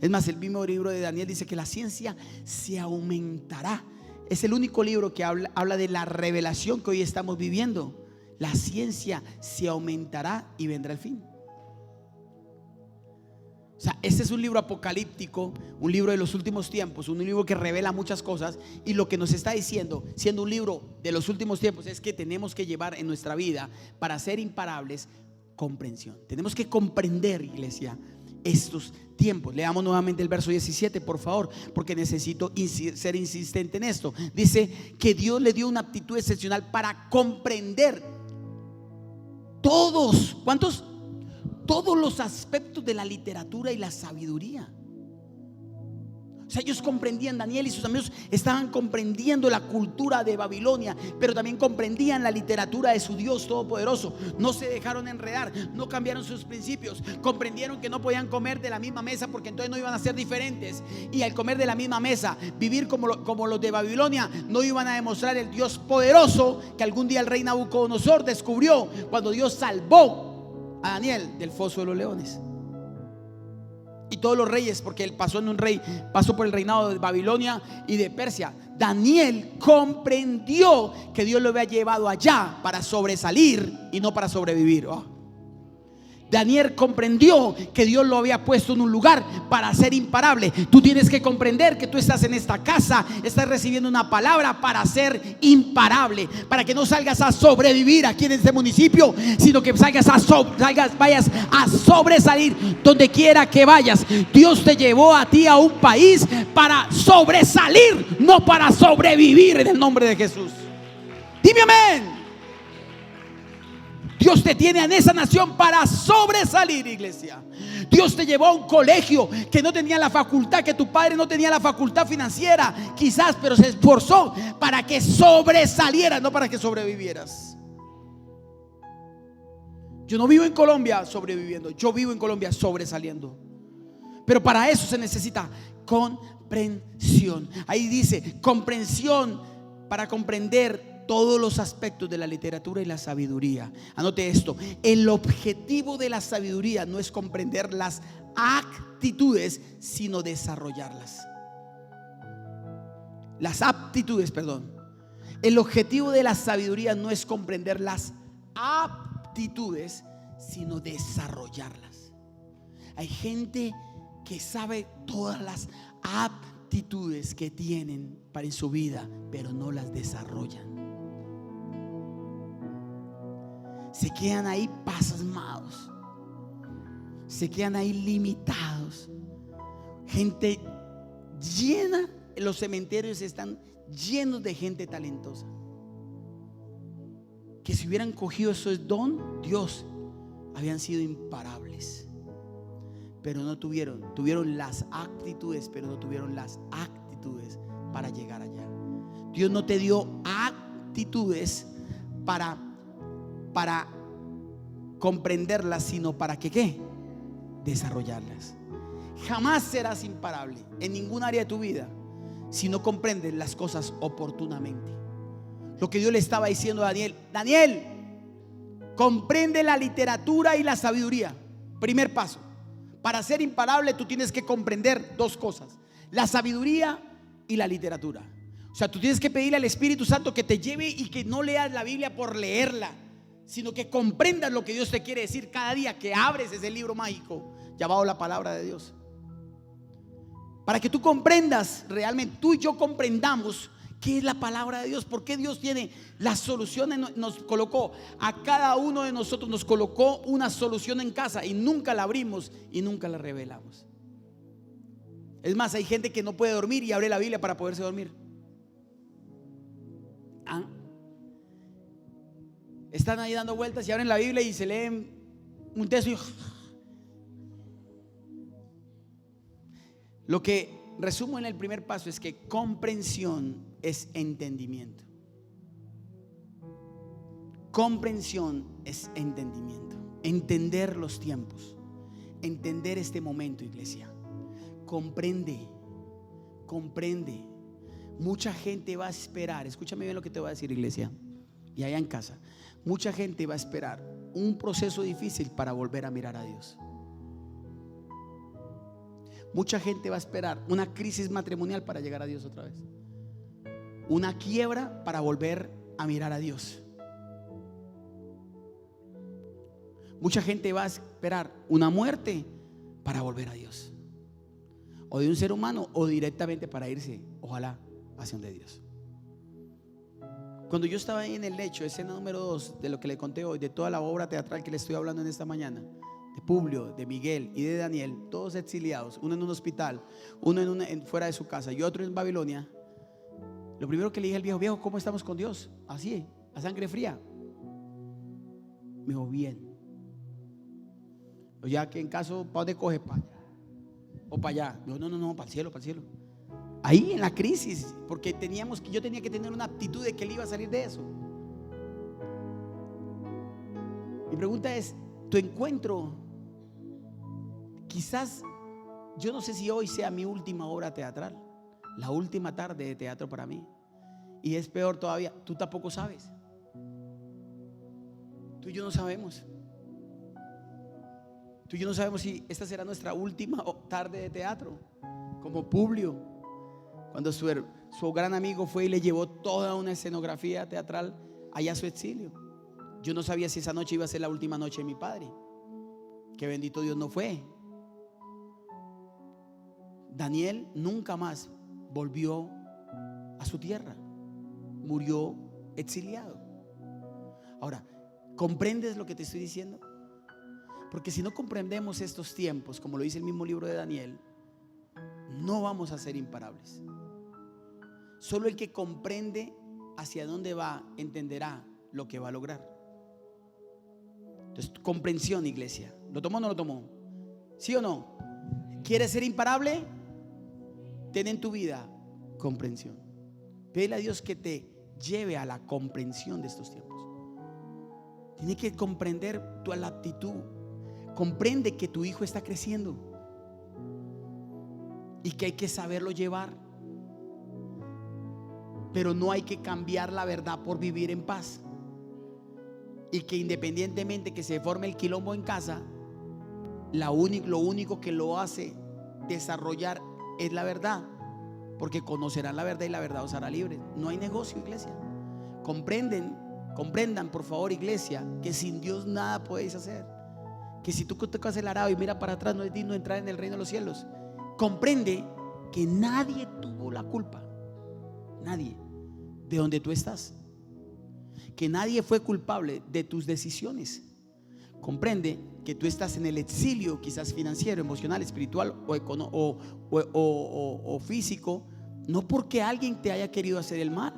Speaker 1: Es más, el mismo libro de Daniel dice que la ciencia se aumentará. Es el único libro que habla de la revelación que hoy estamos viviendo. La ciencia se aumentará y vendrá el fin. O sea, este es un libro apocalíptico, un libro de los últimos tiempos, un libro que revela muchas cosas. Y lo que nos está diciendo, siendo un libro de los últimos tiempos, es que tenemos que llevar en nuestra vida, para ser imparables, comprensión. Tenemos que comprender, iglesia, estos tiempos. Leamos nuevamente el verso 17, por favor, porque necesito ser insistente en esto. Dice que Dios le dio una aptitud excepcional para comprender todos. ¿Cuántos? Todos los aspectos de la literatura y la sabiduría. O sea, ellos comprendían, Daniel y sus amigos estaban comprendiendo la cultura de Babilonia, pero también comprendían la literatura de su Dios todopoderoso. No se dejaron enredar, no cambiaron sus principios. Comprendieron que no podían comer de la misma mesa, porque entonces no iban a ser diferentes. Y al comer de la misma mesa, vivir como los de Babilonia, no iban a demostrar el Dios poderoso que algún día el rey Nabucodonosor descubrió cuando Dios salvó a Daniel del foso de los leones. Y todos los reyes, porque él pasó por el reinado de Babilonia y de Persia. Daniel comprendió que Dios lo había llevado allá para sobresalir y no para sobrevivir. Daniel comprendió que Dios lo había puesto en un lugar para ser imparable. Tú tienes que comprender que tú estás en esta casa, estás recibiendo una palabra para ser imparable, para que no salgas a sobrevivir aquí en este municipio, sino que vayas a sobresalir donde quiera que vayas. Dios te llevó a ti a un país para sobresalir, no para sobrevivir, en el nombre de Jesús. Dime amén. Dios te tiene en esa nación para sobresalir, iglesia. Dios te llevó a un colegio que no tenía la facultad, que tu padre no tenía la facultad financiera, quizás, pero se esforzó para que sobresalieras, no para que sobrevivieras. Yo no vivo en Colombia sobreviviendo, yo vivo en Colombia sobresaliendo. Pero para eso se necesita comprensión. Ahí dice comprensión para comprender todos los aspectos de la literatura y la sabiduría. Anote esto: el objetivo de la sabiduría no es comprender las actitudes, sino desarrollarlas. Las aptitudes, perdón. El objetivo de la sabiduría no es comprender las aptitudes, sino desarrollarlas. Hay gente que sabe todas las aptitudes que tienen para en su vida, pero no las desarrollan. Se quedan ahí pasmados, se quedan ahí limitados. Gente llena, los cementerios están llenos de gente talentosa, que si hubieran cogido ese don, Dios, habían sido imparables. Pero no tuvieron las actitudes, pero no tuvieron las actitudes para llegar allá. Dios no te dio actitudes para comprenderlas, sino para que ¿qué? Desarrollarlas. Jamás serás imparable en ningún área de tu vida si no comprendes las cosas oportunamente. Lo que Dios le estaba diciendo a Daniel: Daniel, comprende la literatura y la sabiduría. Primer paso. Para ser imparable tú tienes que comprender dos cosas: la sabiduría y la literatura. O sea, tú tienes que pedirle al Espíritu Santo que te lleve y que no leas la Biblia por leerla, sino que comprendas lo que Dios te quiere decir cada día que abres ese libro mágico llamado la palabra de Dios. Para que tú comprendas realmente, tú y yo comprendamos qué es la palabra de Dios, por qué Dios tiene las soluciones. Nos colocó a cada uno de nosotros, nos colocó una solución en casa y nunca la abrimos y nunca la revelamos. Es más, hay gente que no puede dormir y abre la Biblia para poderse dormir. Están ahí dando vueltas y abren la Biblia y se leen un texto y... Lo que resumo en el primer paso es que comprensión es entendimiento. Comprensión es entendimiento. Entender los tiempos, entender este momento, iglesia. Comprende. Mucha gente va a esperar, escúchame bien lo que te voy a decir, iglesia, y allá en casa. Mucha gente va a esperar un proceso difícil para volver a mirar a Dios. Mucha gente va a esperar una crisis matrimonial para llegar a Dios otra vez. Una quiebra para volver a mirar a Dios. Mucha gente va a esperar una muerte para volver a Dios, o de un ser humano o directamente para irse, ojalá, hacia donde Dios. Cuando yo estaba ahí en el lecho, escena número 2 de lo que le conté hoy, de toda la obra teatral que le estoy hablando en esta mañana, de Publio, de Miguel y de Daniel, todos exiliados, uno en un hospital, uno fuera de su casa y otro en Babilonia. Lo primero que le dije al viejo: ¿cómo estamos con Dios? Así, a sangre fría. Me dijo: bien. O ya que en caso, ¿para dónde coge? ¿Para allá o para allá? Dijo: no, para el cielo, para el cielo. Ahí en la crisis, porque yo tenía que tener una actitud de que él iba a salir de eso. Mi pregunta es: tu encuentro, quizás, yo no sé si hoy sea mi última obra teatral, la última tarde de teatro para mí. Y es peor todavía, tú tampoco sabes. Tú y yo no sabemos. Tú y yo no sabemos si esta será nuestra última tarde de teatro, como Publio, cuando su gran amigo fue y le llevó toda una escenografía teatral allá a su exilio. Yo no sabía si esa noche iba a ser la última noche de mi padre. porque bendito Dios no fue. Daniel nunca más volvió a su tierra, murió exiliado. Ahora, ¿comprendes lo que te estoy diciendo? Porque si no comprendemos estos tiempos, como lo dice el mismo libro de Daniel, no vamos a ser imparables. Solo el que comprende hacia dónde va entenderá lo que va a lograr. Entonces, comprensión, iglesia. ¿Lo tomó o no lo tomó? ¿Sí o no? ¿Quieres ser imparable? Ten en tu vida comprensión. Pídele a Dios que te lleve a la comprensión de estos tiempos. Tienes que comprender tu actitud. Comprende que tu hijo está creciendo y que hay que saberlo llevar, pero no hay que cambiar la verdad por vivir en paz. Y que independientemente que se forme el quilombo en casa, lo único que lo hace desarrollar es la verdad, porque conocerán la verdad y la verdad os hará libres. No hay negocio, iglesia. Comprendan por favor, iglesia, que sin Dios nada podéis hacer. Que si tú tocas el arado y mira para atrás, no es digno de entrar en el reino de los cielos. Comprende que nadie tuvo la culpa, nadie, de donde tú estás. Que nadie fue culpable de tus decisiones. Comprende que tú estás en el exilio, quizás financiero, emocional, espiritual o físico, no porque alguien te haya querido hacer el mal,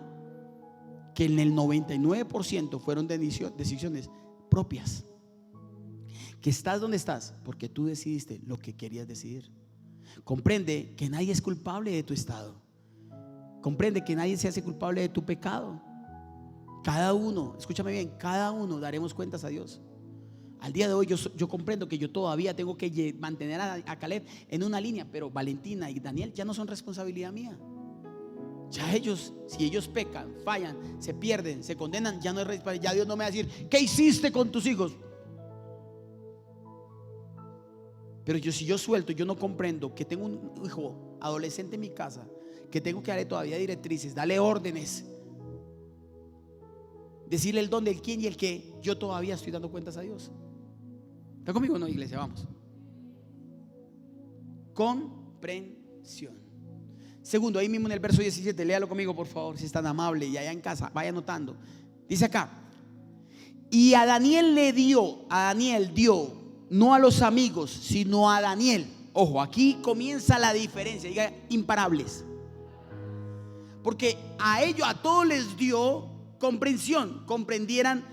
Speaker 1: que en el 99% fueron decisiones propias. Que estás donde estás porque tú decidiste lo que querías decidir. Comprende que nadie es culpable de tu estado. Comprende que nadie se hace culpable de tu pecado. Cada uno, escúchame bien, cada uno daremos cuentas a Dios. Al día de hoy yo comprendo que yo todavía tengo que mantener a Caleb en una línea, pero Valentina y Daniel ya no son responsabilidad mía. Ya ellos, si ellos pecan, fallan, se pierden, se condenan, ya no es responsabilidad. Ya Dios no me va a decir, ¿qué hiciste con tus hijos? Pero si yo suelto, yo no comprendo que tengo un hijo adolescente en mi casa, que tengo que darle todavía directrices, darle órdenes, decirle el dónde, el quién y el qué, yo todavía estoy dando cuentas a Dios. ¿Está conmigo o no, iglesia? Vamos. Comprensión. Segundo, ahí mismo en el verso 17, léalo conmigo por favor, si es tan amable, y allá en casa, vaya anotando. Dice acá: y a Daniel dio, no a los amigos, sino a Daniel. Ojo, aquí comienza la diferencia. Diga imparables. Porque a todos les dio comprensión. Comprendieran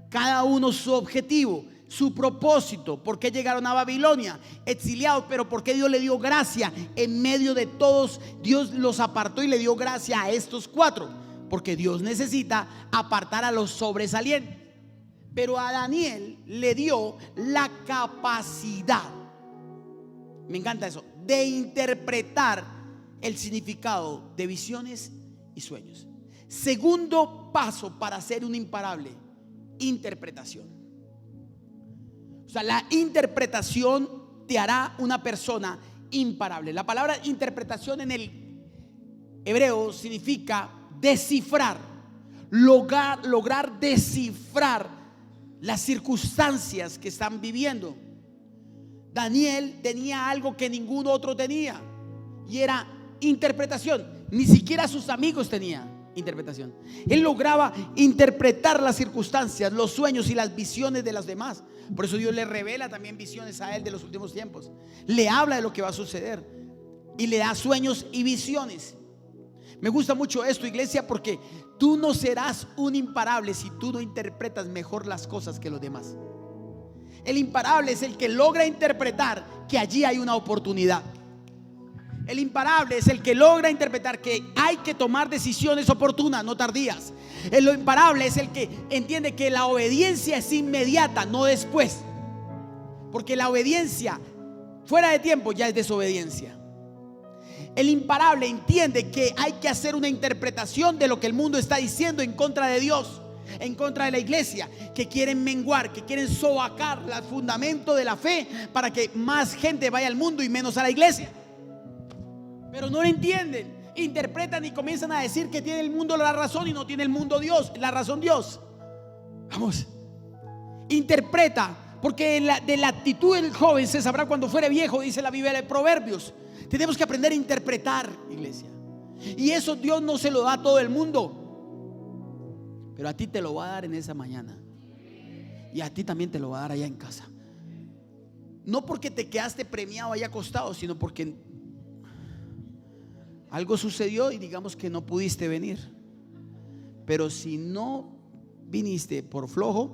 Speaker 1: cada uno su objetivo, su propósito. ¿Por qué llegaron a Babilonia? Exiliados, pero ¿por qué Dios le dio gracia? En medio de todos, Dios los apartó y le dio gracia a estos 4. Porque Dios necesita apartar a los sobresalientes. Pero a Daniel le dio la capacidad, me encanta eso, de interpretar el significado de visiones y sueños. Segundo paso para ser un imparable: interpretación. O sea, la interpretación te hará una persona imparable. La palabra interpretación en el hebreo significa descifrar, lograr descifrar las circunstancias que están viviendo. Daniel tenía algo que ningún otro tenía, y era interpretación. Ni siquiera sus amigos tenían interpretación. Él lograba interpretar las circunstancias, los sueños y las visiones de los demás. Por eso Dios le revela también visiones a él de los últimos tiempos. Le habla de lo que va a suceder y le da sueños y visiones. Me gusta mucho esto, iglesia, porque tú no serás un imparable si tú no interpretas mejor las cosas que los demás. El imparable es el que logra interpretar que allí hay una oportunidad. El imparable es el que logra interpretar que hay que tomar decisiones oportunas, no tardías. El imparable es el que entiende que la obediencia es inmediata, no después. Porque la obediencia fuera de tiempo ya es desobediencia. El imparable entiende que hay que hacer una interpretación de lo que el mundo está diciendo en contra de Dios, en contra de la iglesia, que quieren menguar, que quieren sobacar el fundamento de la fe para que más gente vaya al mundo y menos a la iglesia. Pero no lo entienden, interpretan y comienzan a decir que tiene el mundo la razón y no tiene el mundo Dios, la razón Dios. Vamos, interpreta Porque de la actitud del joven se sabrá cuando fuere viejo, dice la Biblia de Proverbios. Tenemos que aprender a interpretar, iglesia. Y eso Dios no se lo da a todo el mundo, pero a ti te lo va a dar en esa mañana. Y a ti también te lo va a dar allá en casa. No porque te quedaste premiado allá acostado, sino porque algo sucedió y digamos que no pudiste venir. Pero si no viniste por flojo,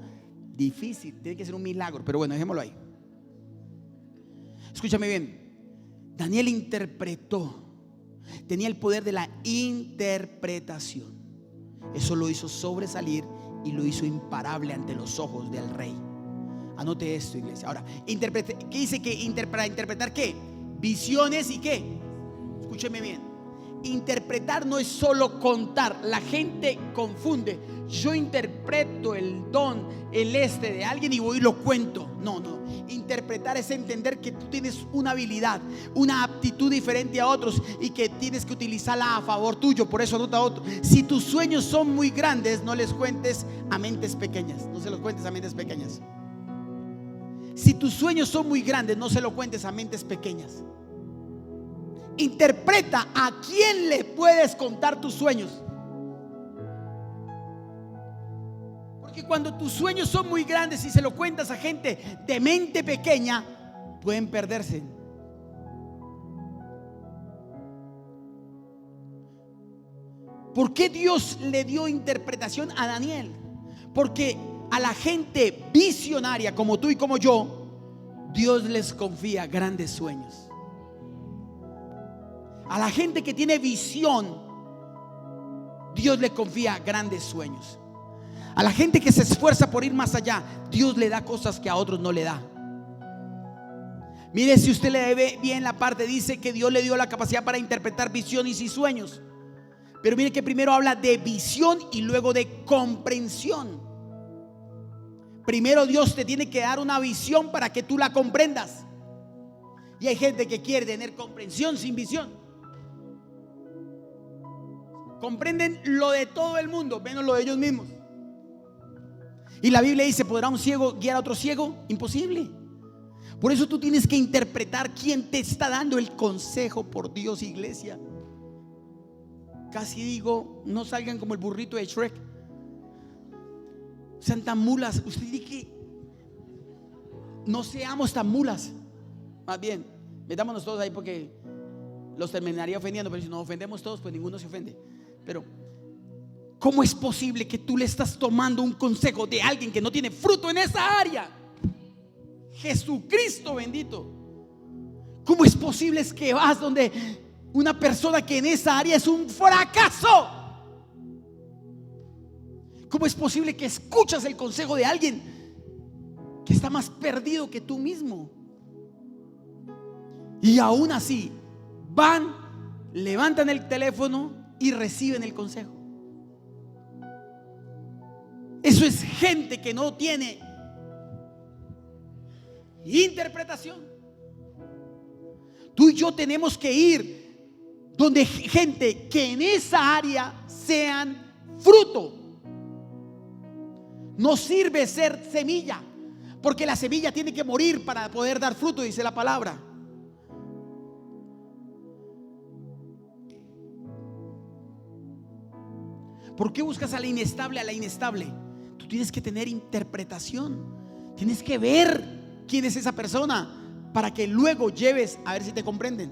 Speaker 1: difícil, tiene que ser un milagro. Pero bueno, dejémoslo ahí. Escúchame bien. Daniel interpretó. Tenía el poder de la interpretación. Eso lo hizo sobresalir y lo hizo imparable ante los ojos del rey. Anote esto, iglesia. Ahora, ¿qué dice que para interpretar qué? Visiones y qué. Escúcheme bien. Interpretar no es solo contar. La gente confunde. Yo interpreto el don, de alguien y voy y lo cuento. No. Interpretar es entender que tú tienes una habilidad, una aptitud diferente a otros y que tienes que utilizarla a favor tuyo. Por eso anota otro. Si tus sueños son muy grandes, no les cuentes a mentes pequeñas. No se los cuentes a mentes pequeñas. Si tus sueños son muy grandes, no se lo cuentes a mentes pequeñas. Interpreta a quién le puedes contar tus sueños. Porque cuando tus sueños son muy grandes y se lo cuentas a gente de mente pequeña, pueden perderse. ¿Por qué Dios le dio interpretación a Daniel? Porque a la gente visionaria como tú y como yo, Dios les confía grandes sueños. A la gente que tiene visión, Dios le confía grandes sueños. A la gente que se esfuerza por ir más allá, Dios le da cosas que a otros no le da. Mire, si usted le ve bien la parte, dice que Dios le dio la capacidad para interpretar visiones y sueños. Pero mire que primero habla de visión y luego de comprensión. Primero Dios te tiene que dar una visión para que tú la comprendas. Y hay gente que quiere tener comprensión sin visión. Comprenden lo de todo el mundo, menos lo de ellos mismos. Y la Biblia dice: ¿podrá un ciego guiar a otro ciego? Imposible. Por eso tú tienes que interpretar quién te está dando el consejo. Por Dios, iglesia. Casi digo, no salgan como el burrito de Shrek. Sean tan mulas. Usted dice que no seamos tan mulas. Más bien, metámonos todos ahí, porque los terminaría ofendiendo. Pero si nos ofendemos todos, pues ninguno se ofende. Pero ¿cómo es posible que tú le estás tomando un consejo de alguien que no tiene fruto en esa área? Jesucristo bendito. ¿Cómo es posible que vas donde una persona que en esa área es un fracaso? ¿Cómo es posible que escuchas el consejo de alguien que está más perdido que tú mismo? Y aún así van, levantan el teléfono y reciben el consejo. Eso es gente que no tiene interpretación. Tú y yo tenemos que ir donde gente que en esa área sean fruto. No sirve ser semilla, porque la semilla tiene que morir para poder dar fruto, dice la palabra. ¿Por qué buscas a la inestable, a la inestable? Tú tienes que tener interpretación. Tienes que ver quién es esa persona para que luego lleves a ver si te comprenden.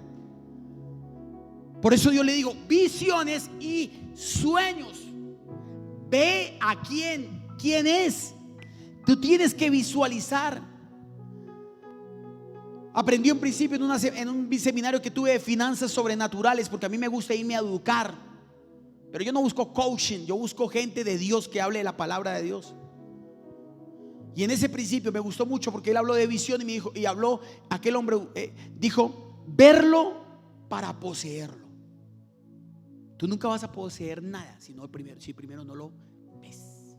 Speaker 1: Por eso yo le digo visiones y sueños. Ve a quién es. Tú tienes que visualizar. Aprendí un principio en un seminario que tuve de finanzas sobrenaturales, porque a mí me gusta irme a educar. Pero yo no busco coaching, yo busco gente de Dios que hable de la palabra de Dios. Y en ese principio me gustó mucho, porque él habló de visión y me dijo, y habló, aquel hombre dijo: verlo para poseerlo. Tú nunca vas a poseer nada si primero no lo ves.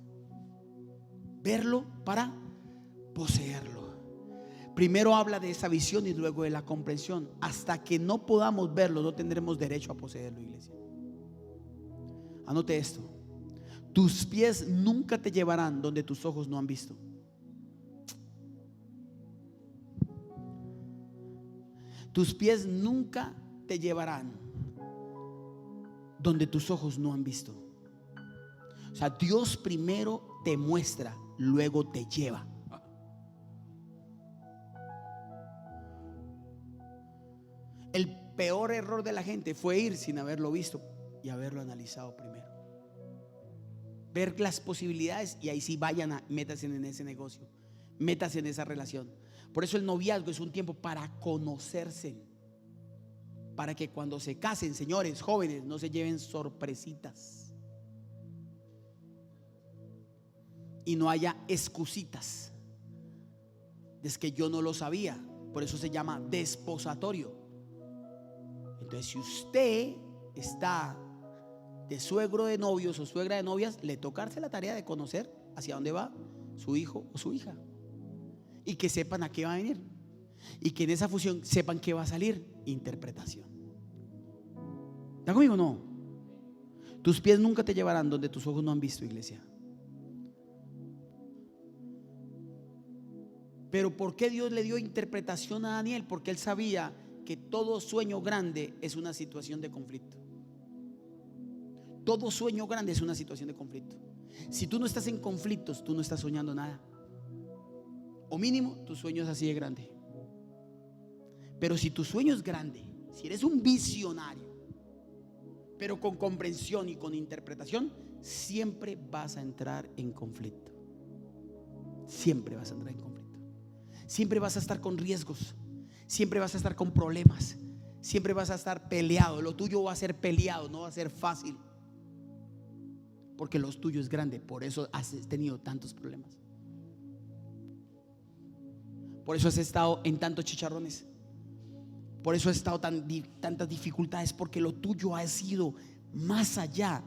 Speaker 1: Verlo para poseerlo. Primero habla de esa visión y luego de la comprensión. Hasta que no podamos verlo, no tendremos derecho a poseerlo, iglesia. Anote esto: tus pies nunca te llevarán donde tus ojos no han visto. Tus pies nunca te llevarán donde tus ojos no han visto. O sea, Dios primero te muestra, luego te lleva. El peor error de la gente fue ir sin haberlo visto y haberlo analizado primero. Ver las posibilidades y ahí sí métanse en ese negocio, métanse en esa relación. Por eso el noviazgo es un tiempo para conocerse, para que cuando se casen, señores jóvenes, no se lleven sorpresitas y no haya excusitas. Es que yo no lo sabía, por eso se llama desposatorio. Entonces, si usted está de suegro de novios o suegra de novias, le toca darse la tarea de conocer hacia dónde va su hijo o su hija, y que sepan a qué va a venir, y que en esa fusión sepan qué va a salir. Interpretación. ¿Está conmigo o no? Tus pies nunca te llevarán donde tus ojos no han visto, iglesia. Pero ¿por qué Dios le dio interpretación a Daniel? Porque él sabía que todo sueño grande es una situación de conflicto. Todo sueño grande es una situación de conflicto. Si tú no estás en conflictos, tú no estás soñando nada. O mínimo, tu sueño es así de grande. Pero si tu sueño es grande, si eres un visionario, pero con comprensión y con interpretación, siempre vas a entrar en conflicto. Siempre vas a entrar en conflicto. Siempre vas a estar con riesgos. Siempre vas a estar con problemas. Siempre vas a estar peleado. Lo tuyo va a ser peleado, no va a ser fácil. Porque lo tuyo es grande. Por eso has tenido tantos problemas. Por eso has estado en tantos chicharrones. Por eso has estado tantas dificultades. Porque lo tuyo ha sido más allá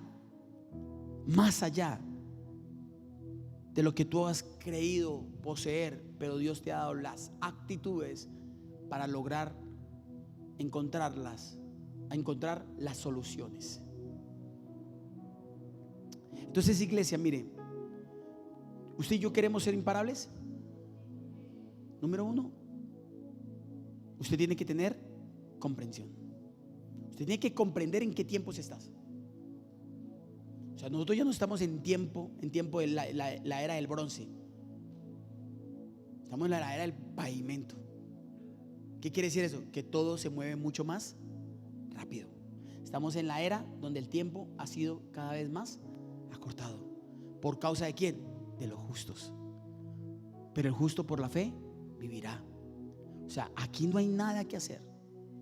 Speaker 1: de lo que tú has creído poseer. Pero Dios te ha dado las actitudes para lograr encontrar las soluciones. Entonces, iglesia, mire, usted y yo queremos ser imparables. Número uno, usted tiene que tener comprensión. Usted tiene que comprender en qué tiempos estás. O sea, nosotros ya no estamos en tiempo de la era del bronce. Estamos en la era del pavimento. ¿Qué quiere decir eso? Que todo se mueve mucho más rápido. Estamos en la era donde el tiempo ha sido cada vez más acortado. ¿Por causa de quién? De los justos. Pero el justo por la fe vivirá. O sea, aquí no hay nada que hacer.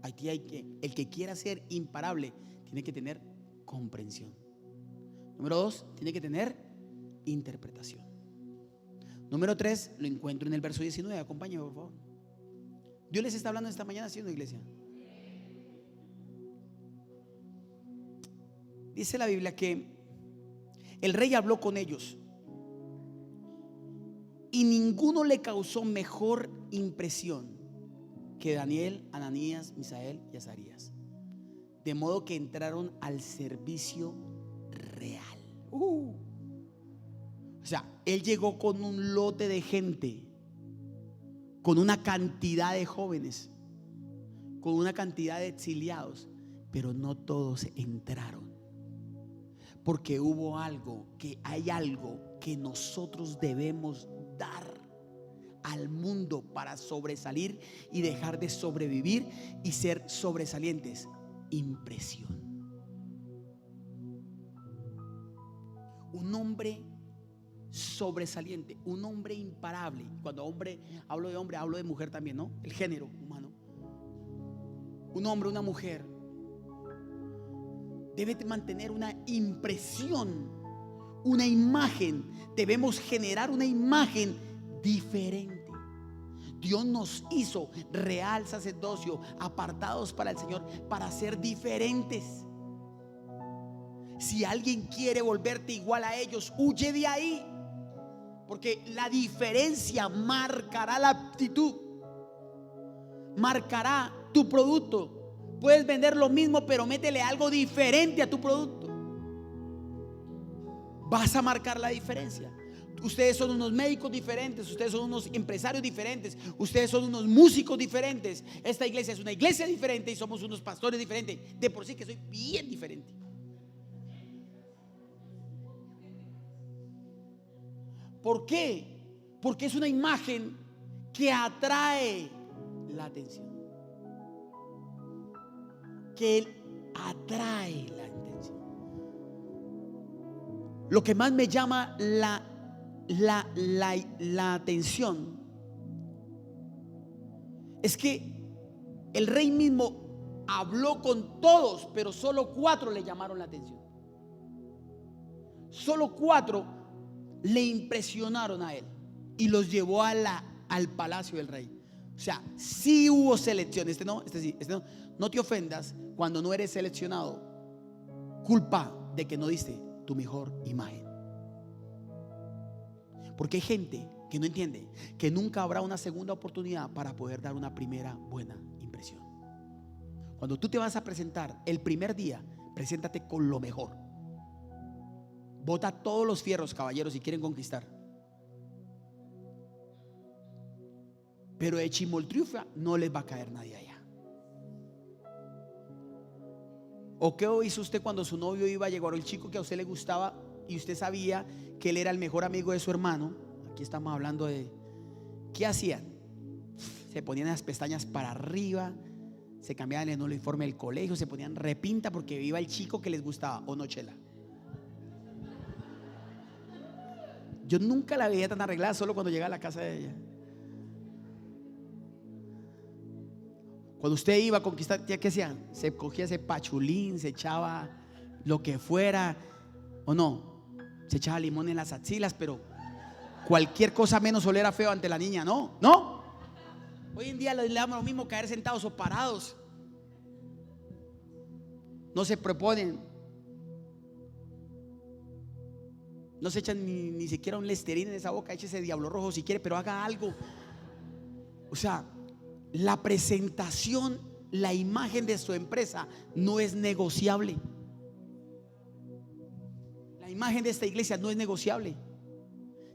Speaker 1: Aquí el que quiera ser imparable tiene que tener comprensión. Número 2, tiene que tener interpretación. Número 3, lo encuentro en el verso 19. Acompáñame, por favor. Dios les está hablando esta mañana, ¿sí o no, iglesia? Dice la Biblia que el rey habló con ellos y ninguno le causó mejor impresión que Daniel, Ananías, Misael y Azarías. De modo que entraron al servicio real. O sea, él llegó con un lote de gente, con una cantidad de jóvenes, con una cantidad de exiliados, pero no todos entraron. Porque hay algo que nosotros debemos dar al mundo para sobresalir y dejar de sobrevivir y ser sobresalientes. Impresión. Un hombre sobresaliente, un hombre imparable. Cuando hablo de hombre, hablo de mujer también, ¿no? El género humano. Un hombre, una mujer debe mantener una impresión, una imagen. Debemos generar una imagen diferente. Dios nos hizo real sacerdocio, apartados para el Señor, para ser diferentes. Si alguien quiere volverte igual a ellos, huye de ahí. Porque la diferencia marcará la aptitud, marcará tu producto. Puedes vender lo mismo, pero métele algo diferente a tu producto. Vas a marcar la diferencia. Ustedes son unos médicos diferentes, ustedes son unos empresarios diferentes, ustedes son unos músicos diferentes. Esta iglesia es una iglesia diferente y somos unos pastores diferentes. De por sí que soy bien diferente. ¿Por qué? Porque es una imagen que atrae la atención, que atrae la atención. Lo que más me llama la atención es que el rey mismo habló con todos, pero solo 4 le llamaron la atención. Solo 4 le impresionaron a él y los llevó al palacio del rey. O sea, sí hubo selección. Este no. No te ofendas cuando no eres seleccionado, culpa de que no diste tu mejor imagen. Porque hay gente que no entiende que nunca habrá una segunda oportunidad para poder dar una primera buena impresión. Cuando tú te vas a presentar el primer día, preséntate con lo mejor. Bota todos los fierros, caballeros, si quieren conquistar. Pero de chimoltrufia no les va a caer nadie allá. ¿O qué hizo usted cuando su novio iba a llegar, el chico que a usted le gustaba, y usted sabía que él era el mejor amigo de su hermano? Aquí estamos hablando de ¿qué hacían? Se ponían las pestañas para arriba, se cambiaban el uniforme del colegio, se ponían repinta porque iba el chico que les gustaba, ¿o no, Chela? Yo nunca la veía tan arreglada, solo cuando llegaba a la casa de ella. Cuando usted iba a conquistar, ¿qué hacían? Se cogía ese pachulín, se echaba lo que fuera, ¿o no? Se echaba limón en las axilas, pero cualquier cosa menos oler a feo ante la niña, ¿no? ¿No? Hoy en día le damos lo mismo caer sentados o parados. No se proponen. No se echan ni siquiera un Listerine en esa boca. Échese Diablo Rojo si quiere, pero haga algo. O sea, la presentación, la imagen de su empresa no es negociable. La imagen de esta iglesia no es negociable.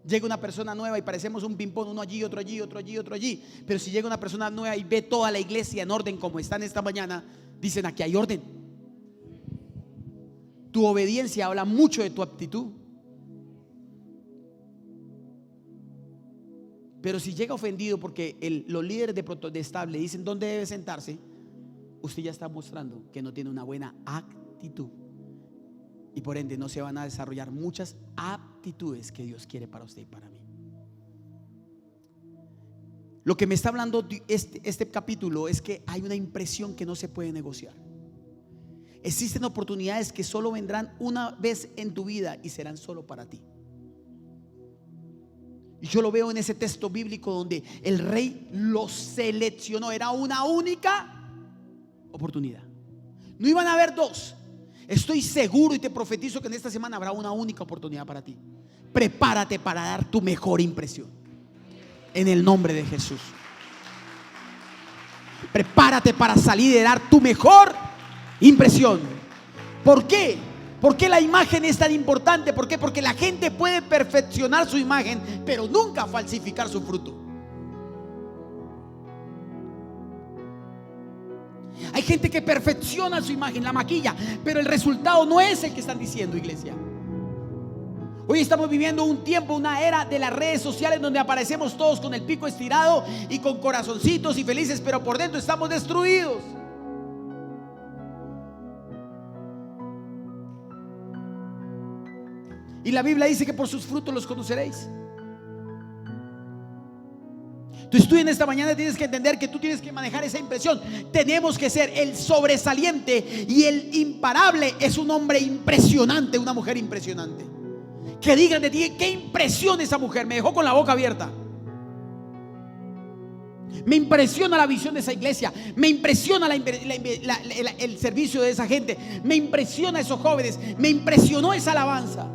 Speaker 1: Llega una persona nueva y parecemos un ping-pong, uno allí, otro allí, otro allí, otro allí. Pero si llega una persona nueva y ve toda la iglesia en orden como están esta mañana, dicen: aquí hay orden. Tu obediencia habla mucho de tu aptitud. Pero si llega ofendido porque los líderes de staff le dicen dónde debe sentarse, usted ya está mostrando que no tiene una buena actitud. Y por ende no se van a desarrollar muchas aptitudes que Dios quiere para usted y para mí. Lo que me está hablando este capítulo es que hay una impresión que no se puede negociar. Existen oportunidades que solo vendrán una vez en tu vida y serán solo para ti. Y yo lo veo en ese texto bíblico donde el rey los seleccionó. Era una única oportunidad. No iban a haber dos. Estoy seguro y te profetizo que en esta semana habrá una única oportunidad para ti. Prepárate para dar tu mejor impresión en el nombre de Jesús. Prepárate para salir y dar tu mejor impresión. ¿Por qué? ¿Por qué la imagen es tan importante? ¿Por qué? Porque la gente puede perfeccionar su imagen, pero nunca falsificar su fruto. Hay gente que perfecciona su imagen, la maquilla, pero el resultado no es el que están diciendo, iglesia. Hoy estamos viviendo un tiempo, una era de las redes sociales donde aparecemos todos con el pico estirado y con corazoncitos y felices, pero por dentro estamos destruidos. Y la Biblia dice que por sus frutos los conoceréis. Entonces tú en esta mañana tienes que entender que tú tienes que manejar esa impresión. Tenemos que ser el sobresaliente y el imparable. Es un hombre impresionante, una mujer impresionante. Que digan de ti: qué impresión esa mujer, me dejó con la boca abierta. Me impresiona la visión de esa iglesia. Me impresiona el servicio de esa gente. Me impresiona esos jóvenes. Me impresionó esa alabanza.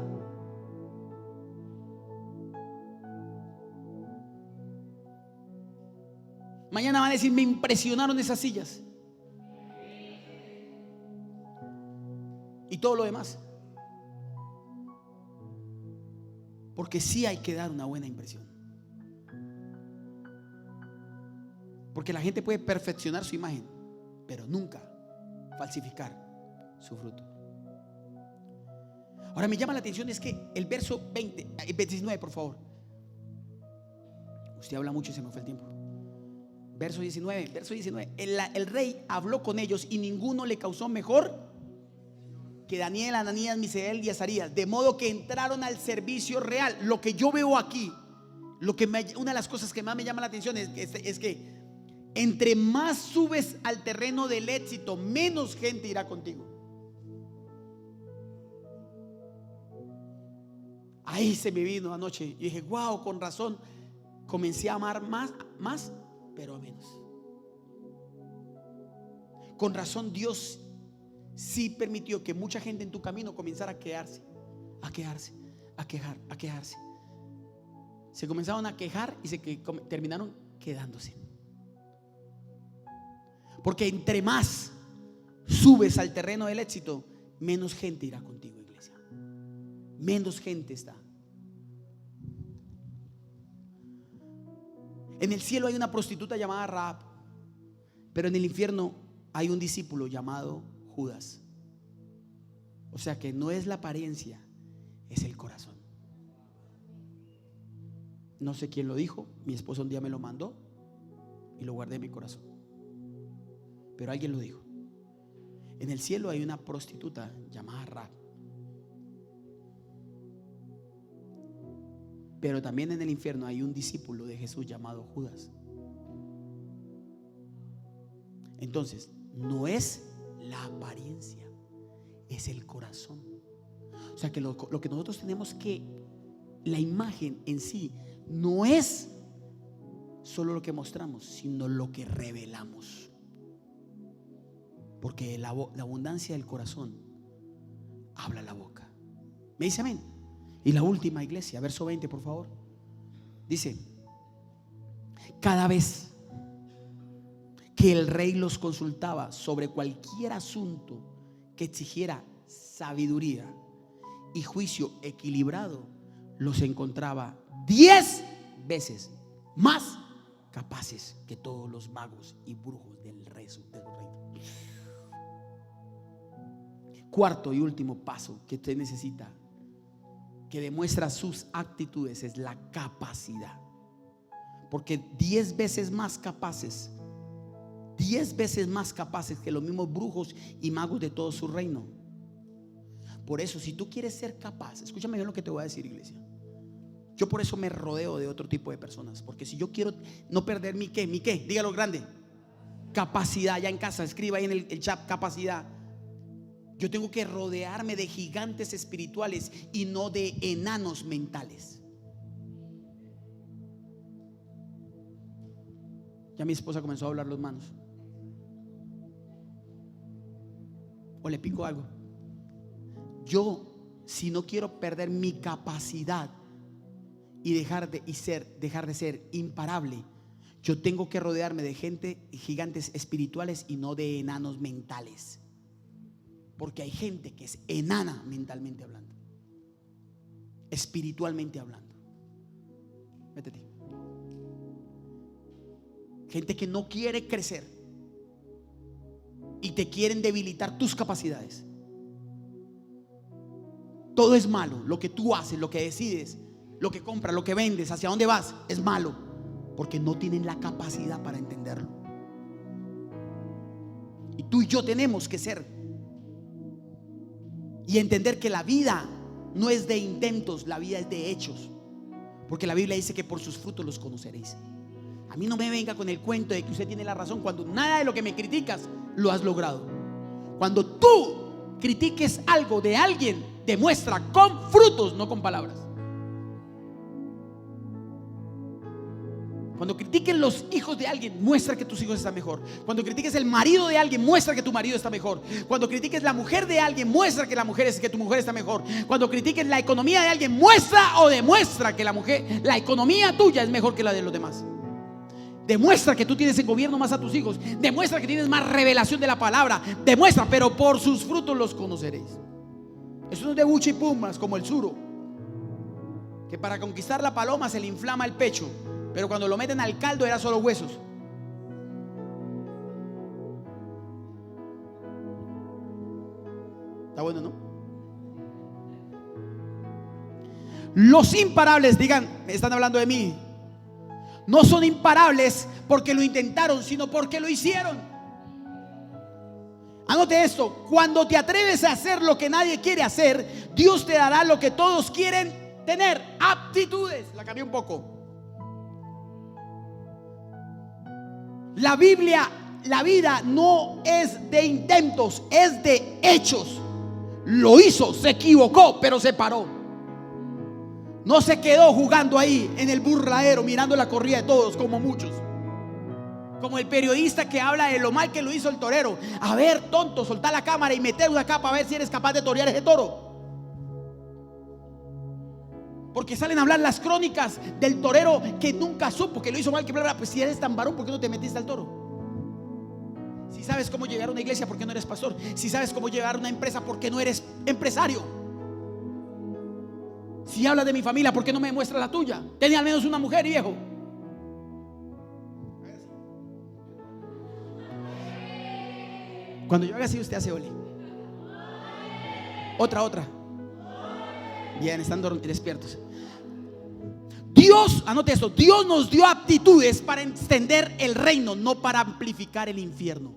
Speaker 1: Mañana van a decir: me impresionaron esas sillas. Y todo lo demás. Porque sí hay que dar una buena impresión. Porque la gente puede perfeccionar su imagen, pero nunca falsificar su fruto. Ahora me llama la atención es que el verso 19, por favor. Usted habla mucho y se me fue el tiempo. Verso 19. El rey habló con ellos y ninguno le causó mejor que Daniel, Ananías, Misael y Azarías, de modo que entraron al servicio real. Lo que yo veo aquí, una de las cosas que más me llama la atención es que entre más subes al terreno del éxito, menos gente irá contigo. Ahí se me vino anoche y dije, wow, con razón comencé a amar más, pero a menos. Con razón Dios sí permitió que mucha gente en tu camino comenzara a quejarse. Se comenzaron a quejar y terminaron quedándose. Porque entre más subes al terreno del éxito, menos gente irá contigo, iglesia. Menos gente está. En el cielo hay una prostituta llamada Rahab, pero en el infierno hay un discípulo llamado Judas. O sea que no es la apariencia, es el corazón. No sé quién lo dijo, mi esposa un día me lo mandó y lo guardé en mi corazón. Pero alguien lo dijo. En el cielo hay una prostituta llamada Rahab, pero también en el infierno hay un discípulo de Jesús llamado Judas. Entonces, no es la apariencia, es el corazón. O sea que lo que nosotros tenemos que, la imagen en sí, no es solo lo que mostramos, sino lo que revelamos. Porque la abundancia del corazón habla la boca. ¿Me dice amén? Y la última, iglesia, verso 20, por favor. Dice: cada vez que el rey los consultaba sobre cualquier asunto que exigiera sabiduría y juicio equilibrado, los encontraba 10 veces más capaces que todos los magos y brujos del reino. Cuarto y último paso que usted necesita, que demuestra sus actitudes, es la capacidad. Porque 10 veces más capaces, 10 veces más capaces que los mismos brujos y magos de todo su reino. Por eso, si tú quieres ser capaz, escúchame bien lo que te voy a decir, iglesia. Yo por eso me rodeo de otro tipo de personas. Porque si yo quiero no perder mi qué, dígalo grande, capacidad. Ya en casa, escriba ahí en el chat, capacidad. Yo tengo que rodearme de gigantes espirituales y no de enanos mentales. Ya mi esposa comenzó a hablar los manos. O le pico algo. Yo, si no quiero perder mi capacidad y dejar de ser imparable, yo tengo que rodearme de gente, gigantes espirituales y no de enanos mentales. Porque hay gente que es enana mentalmente hablando, espiritualmente hablando. Métete. Gente que no quiere crecer y te quieren debilitar tus capacidades. Todo es malo. Lo que tú haces, lo que decides, lo que compras, lo que vendes, hacia dónde vas, es malo, porque no tienen la capacidad para entenderlo. Y tú y yo tenemos que ser y entender que la vida no es de intentos, la vida es de hechos. Porque la Biblia dice que por sus frutos los conoceréis. A mí no me venga con el cuento de que usted tiene la razón cuando nada de lo que me criticas lo has logrado. Cuando tú critiques algo de alguien, demuestra con frutos, no con palabras. Cuando critiquen los hijos de alguien, muestra que tus hijos están mejor. Cuando critiques el marido de alguien, muestra que tu marido está mejor. Cuando critiques la mujer de alguien, muestra que tu mujer está mejor. Cuando critiques la economía de alguien, muestra o demuestra que la economía tuya es mejor que la de los demás. Demuestra que tú tienes en gobierno más a tus hijos. Demuestra que tienes más revelación de la palabra. Demuestra, pero por sus frutos los conoceréis. Eso no es de buche y pumas como el suro, que para conquistar la paloma se le inflama el pecho, pero cuando lo meten al caldo era solo huesos. Está bueno, ¿no? Los imparables, digan, están hablando de mí. No son imparables porque lo intentaron, sino porque lo hicieron. Anote esto: cuando te atreves a hacer lo que nadie quiere hacer, Dios te dará lo que todos quieren tener: aptitudes. La cambié un poco. La Biblia, la vida no es de intentos, es de hechos. Lo hizo, se equivocó, pero se paró. No se quedó jugando ahí en el burladero mirando la corrida de todos como muchos. Como el periodista que habla de lo mal que lo hizo el torero. A ver, tonto, soltá la cámara y meterlo acá para ver si eres capaz de torear ese toro. Porque salen a hablar las crónicas del torero que nunca supo que lo hizo mal, que bla, bla. Pues si eres tan varón, ¿por qué no te metiste al toro? Si sabes cómo llegar a una iglesia, ¿por qué no eres pastor? Si sabes cómo llegar a una empresa, ¿por qué no eres empresario? Si hablas de mi familia, ¿por qué no me muestras la tuya? Tenía al menos una mujer, viejo. Cuando yo haga así, usted hace ole. Otra. Bien, están despiertos. Dios, anote esto: Dios nos dio aptitudes para extender el reino, no para amplificar el infierno.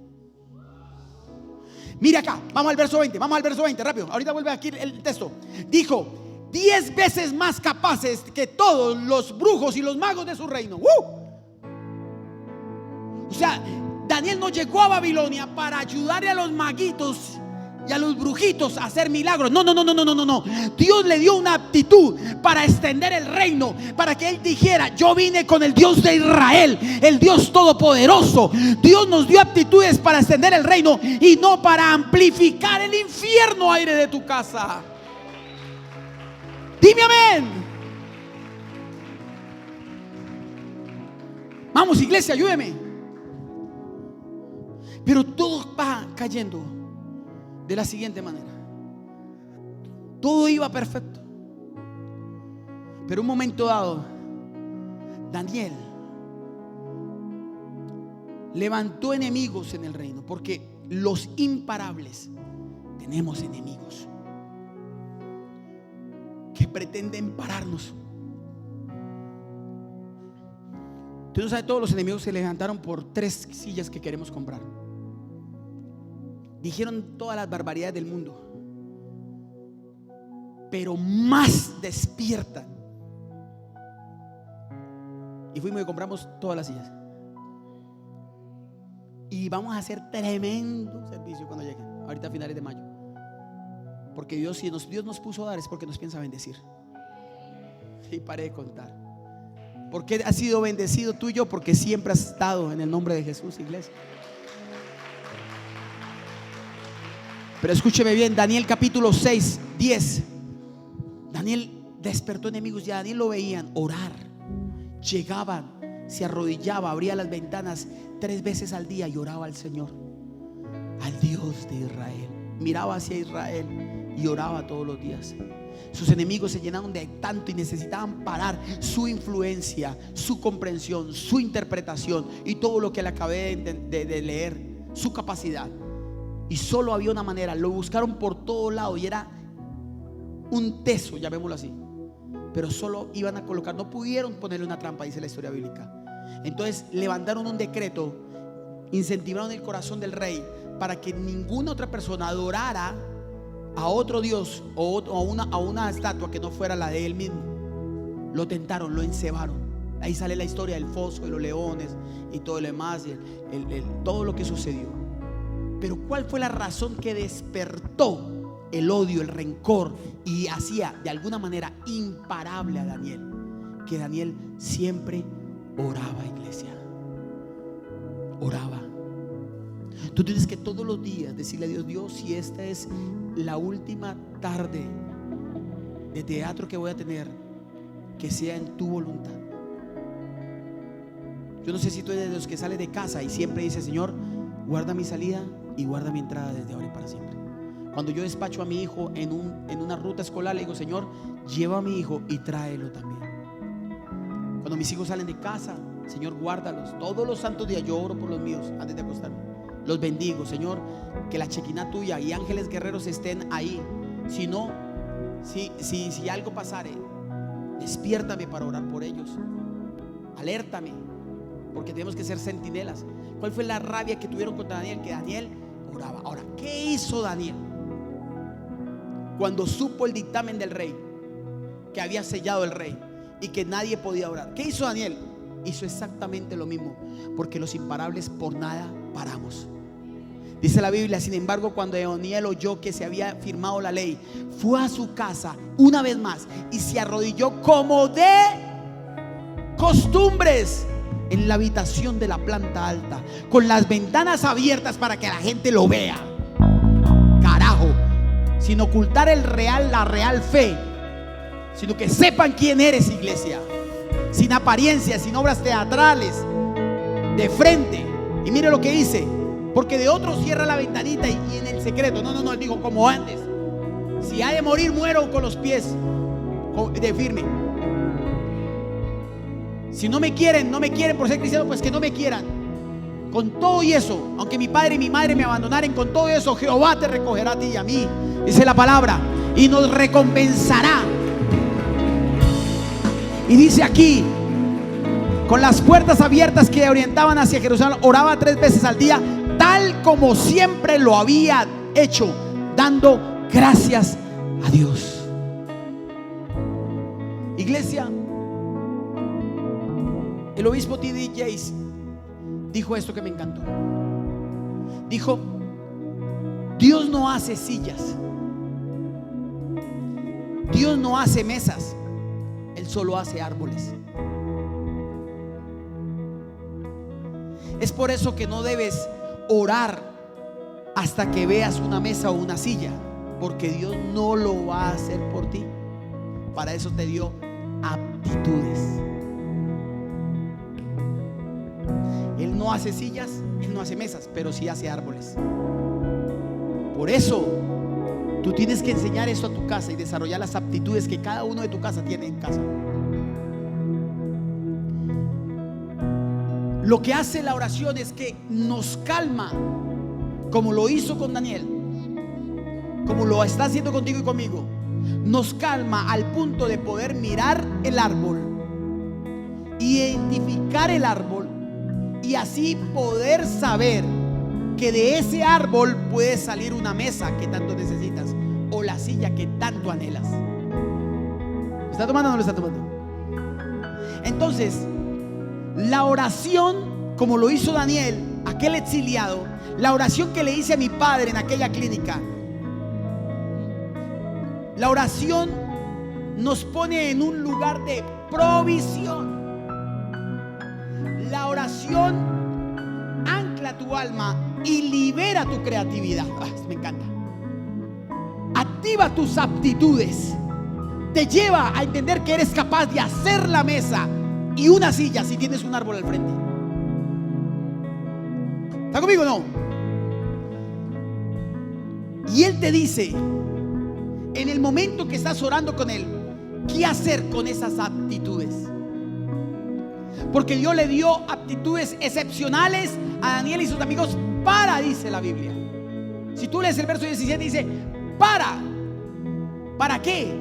Speaker 1: Mira acá, vamos al verso 20, rápido. Ahorita vuelve aquí el texto. Dijo: 10 veces más capaces que todos los brujos y los magos de su reino. O sea, Daniel no llegó a Babilonia para ayudarle a los maguitos y a los brujitos a hacer milagros. No. Dios le dio una aptitud para extender el reino, para que él dijera: yo vine con el Dios de Israel, el Dios todopoderoso. Dios nos dio aptitudes para extender el reino y no para amplificar el infierno aire de tu casa. Dime amén. Vamos, iglesia, ayúdeme. Pero todo va cayendo de la siguiente manera. Todo iba perfecto, pero un momento dado, Daniel levantó enemigos en el reino, porque los imparables tenemos enemigos que pretenden pararnos. Usted no sabe todos los enemigos que se levantaron por 3 sillas que queremos comprar. Dijeron todas las barbaridades del mundo, pero más despiertan. Y fuimos y compramos todas las sillas. Y vamos a hacer tremendo servicio cuando lleguen, ahorita a finales de mayo. Porque Dios, si Dios nos puso a dar, es porque nos piensa bendecir. Y paré de contar. ¿Por qué has sido bendecido tú y yo? Porque siempre has estado en el nombre de Jesús, iglesia. Pero escúcheme bien, Daniel capítulo 6, 10. Daniel despertó enemigos, ya Daniel lo veían orar. Llegaban, se arrodillaba, abría las ventanas 3 veces al día y oraba al Señor, al Dios de Israel. Miraba hacia Israel y oraba todos los días. Sus enemigos se llenaron de tanto y necesitaban parar su influencia, su comprensión, su interpretación y todo lo que le acabé de leer, su capacidad. Y solo había una manera. Lo buscaron por todo lado y era un teso, llamémoslo así. Pero solo iban a colocar, no pudieron ponerle una trampa, dice la historia bíblica. Entonces levantaron un decreto, incentivaron el corazón del rey para que ninguna otra persona adorara a otro Dios o a una estatua que no fuera la de él mismo. Lo tentaron, lo encebaron. Ahí sale la historia del foso, de los leones y todo lo demás, todo lo que sucedió. Pero ¿cuál fue la razón que despertó el odio, el rencor y hacía de alguna manera imparable a Daniel? Que Daniel siempre oraba, iglesia. Oraba. Tú tienes que todos los días decirle a Dios: Dios, si esta es la última tarde de teatro que voy a tener, que sea en tu voluntad. Yo no sé si tú eres de los que sale de casa y siempre dice: Señor, guarda mi salida y guarda mi entrada desde ahora y para siempre. Cuando yo despacho a mi hijo en una ruta escolar, le digo: Señor, lleva a mi hijo y tráelo también. Cuando mis hijos salen de casa, Señor, guárdalos. Todos los santos días yo oro por los míos antes de acostarme. Los bendigo, Señor, que la chequina tuya y ángeles guerreros estén ahí. Si no, si algo pasare, despiértame para orar por ellos. Alértame, porque tenemos que ser centinelas. ¿Cuál fue la rabia que tuvieron contra Daniel? Que Daniel oraba. Ahora, ¿qué hizo Daniel cuando supo el dictamen del rey, que había sellado el rey y que nadie podía orar? ¿Qué hizo Daniel? Hizo exactamente lo mismo, porque los imparables por nada paramos. Dice la Biblia: sin embargo, cuando Daniel oyó que se había firmado la ley, fue a su casa una vez más y se arrodilló como de costumbres en la habitación de la planta alta, con las ventanas abiertas para que la gente lo vea. Carajo, sin ocultar la real fe, sino que sepan quién eres, iglesia. Sin apariencias, sin obras teatrales, de frente. Y mire lo que dice: porque de otros cierra la ventanita y en el secreto. No, él dijo: como antes, si ha de morir, muero con los pies de firme. Si no me quieren por ser cristiano, pues que no me quieran. Con todo y eso, aunque mi padre y mi madre me abandonaren, con todo eso Jehová te recogerá a ti y a mí, dice la palabra, y nos recompensará. Y dice aquí: con las puertas abiertas que orientaban hacia Jerusalén, oraba 3 veces al día, tal como siempre lo había hecho, dando gracias a Dios. Iglesia, el obispo T.D. Jakes dijo esto que me encantó. Dijo: Dios no hace sillas, Dios no hace mesas, Él solo hace árboles. Es por eso que no debes orar hasta que veas una mesa o una silla, porque Dios no lo va a hacer por ti. Para eso te dio aptitudes. Él no hace sillas, Él no hace mesas, pero sí hace árboles. Por eso tú tienes que enseñar eso a tu casa y desarrollar las aptitudes que cada uno de tu casa tiene en casa. Lo que hace la oración es que nos calma, como lo hizo con Daniel, como lo está haciendo contigo y conmigo. Nos calma al punto de poder mirar el árbol, identificar el árbol, y así poder saber que de ese árbol puede salir una mesa que tanto necesitas, o la silla que tanto anhelas. ¿Lo está tomando o no lo está tomando? Entonces, la oración, como lo hizo Daniel, aquel exiliado, la oración que le hice a mi padre en aquella clínica, la oración nos pone en un lugar de provisión. La oración ancla tu alma y libera tu creatividad. Me encanta. Activa tus aptitudes. Te lleva a entender que eres capaz de hacer la mesa y una silla si tienes un árbol al frente. ¿Está conmigo o no? Y Él te dice, en el momento que estás orando con Él, ¿qué hacer con esas aptitudes? Porque Dios le dio aptitudes excepcionales a Daniel y sus amigos dice la Biblia. Si tú lees el verso 17, dice: ¿para qué?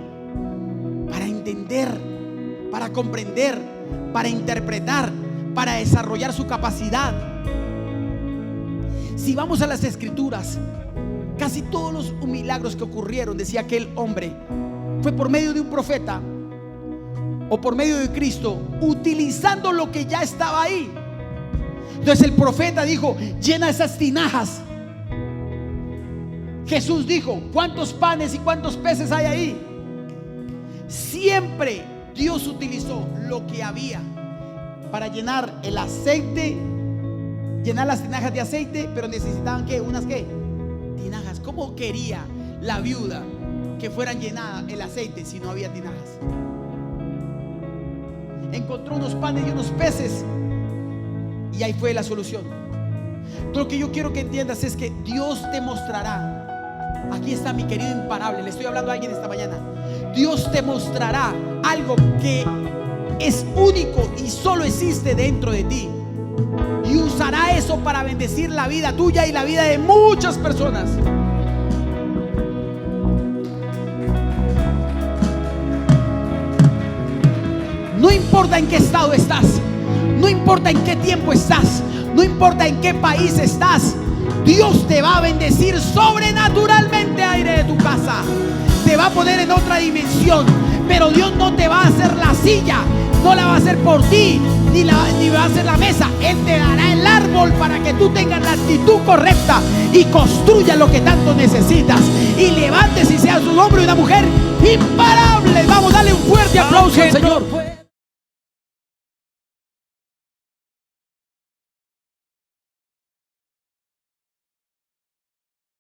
Speaker 1: Para entender, para comprender, para interpretar, para desarrollar su capacidad. Si vamos a las escrituras, casi todos los milagros que ocurrieron, decía aquel hombre, fue por medio de un profeta o por medio de Cristo, utilizando lo que ya estaba ahí. Entonces el profeta dijo: llena esas tinajas. Jesús dijo: ¿cuántos panes y cuántos peces hay ahí? Siempre Dios utilizó lo que había para llenar el aceite, llenar las tinajas de aceite, pero necesitaban ¿qué? Unas ¿qué? Tinajas. ¿Cómo quería la viuda que fueran llenadas el aceite si no había tinajas? Encontró unos panes y unos peces y ahí fue la solución. Pero lo que yo quiero que entiendas es que Dios te mostrará Aquí está mi querido imparable. Le estoy hablando a alguien esta mañana. Dios te mostrará algo que es único y solo existe dentro de ti, y usará eso para bendecir la vida tuya y la vida de muchas personas. No importa en qué estado estás, no importa en qué tiempo estás, no importa en qué país estás, Dios te va a bendecir sobrenaturalmente, aire de tu casa. Te va a poner en otra dimensión, pero Dios no te va a hacer la silla, no la va a hacer por ti, ni va a hacer la mesa. Él te dará el árbol para que tú tengas la actitud correcta y construyas lo que tanto necesitas, y levantes y seas un hombre y una mujer imparables. Vamos a darle un fuerte aplauso al Señor.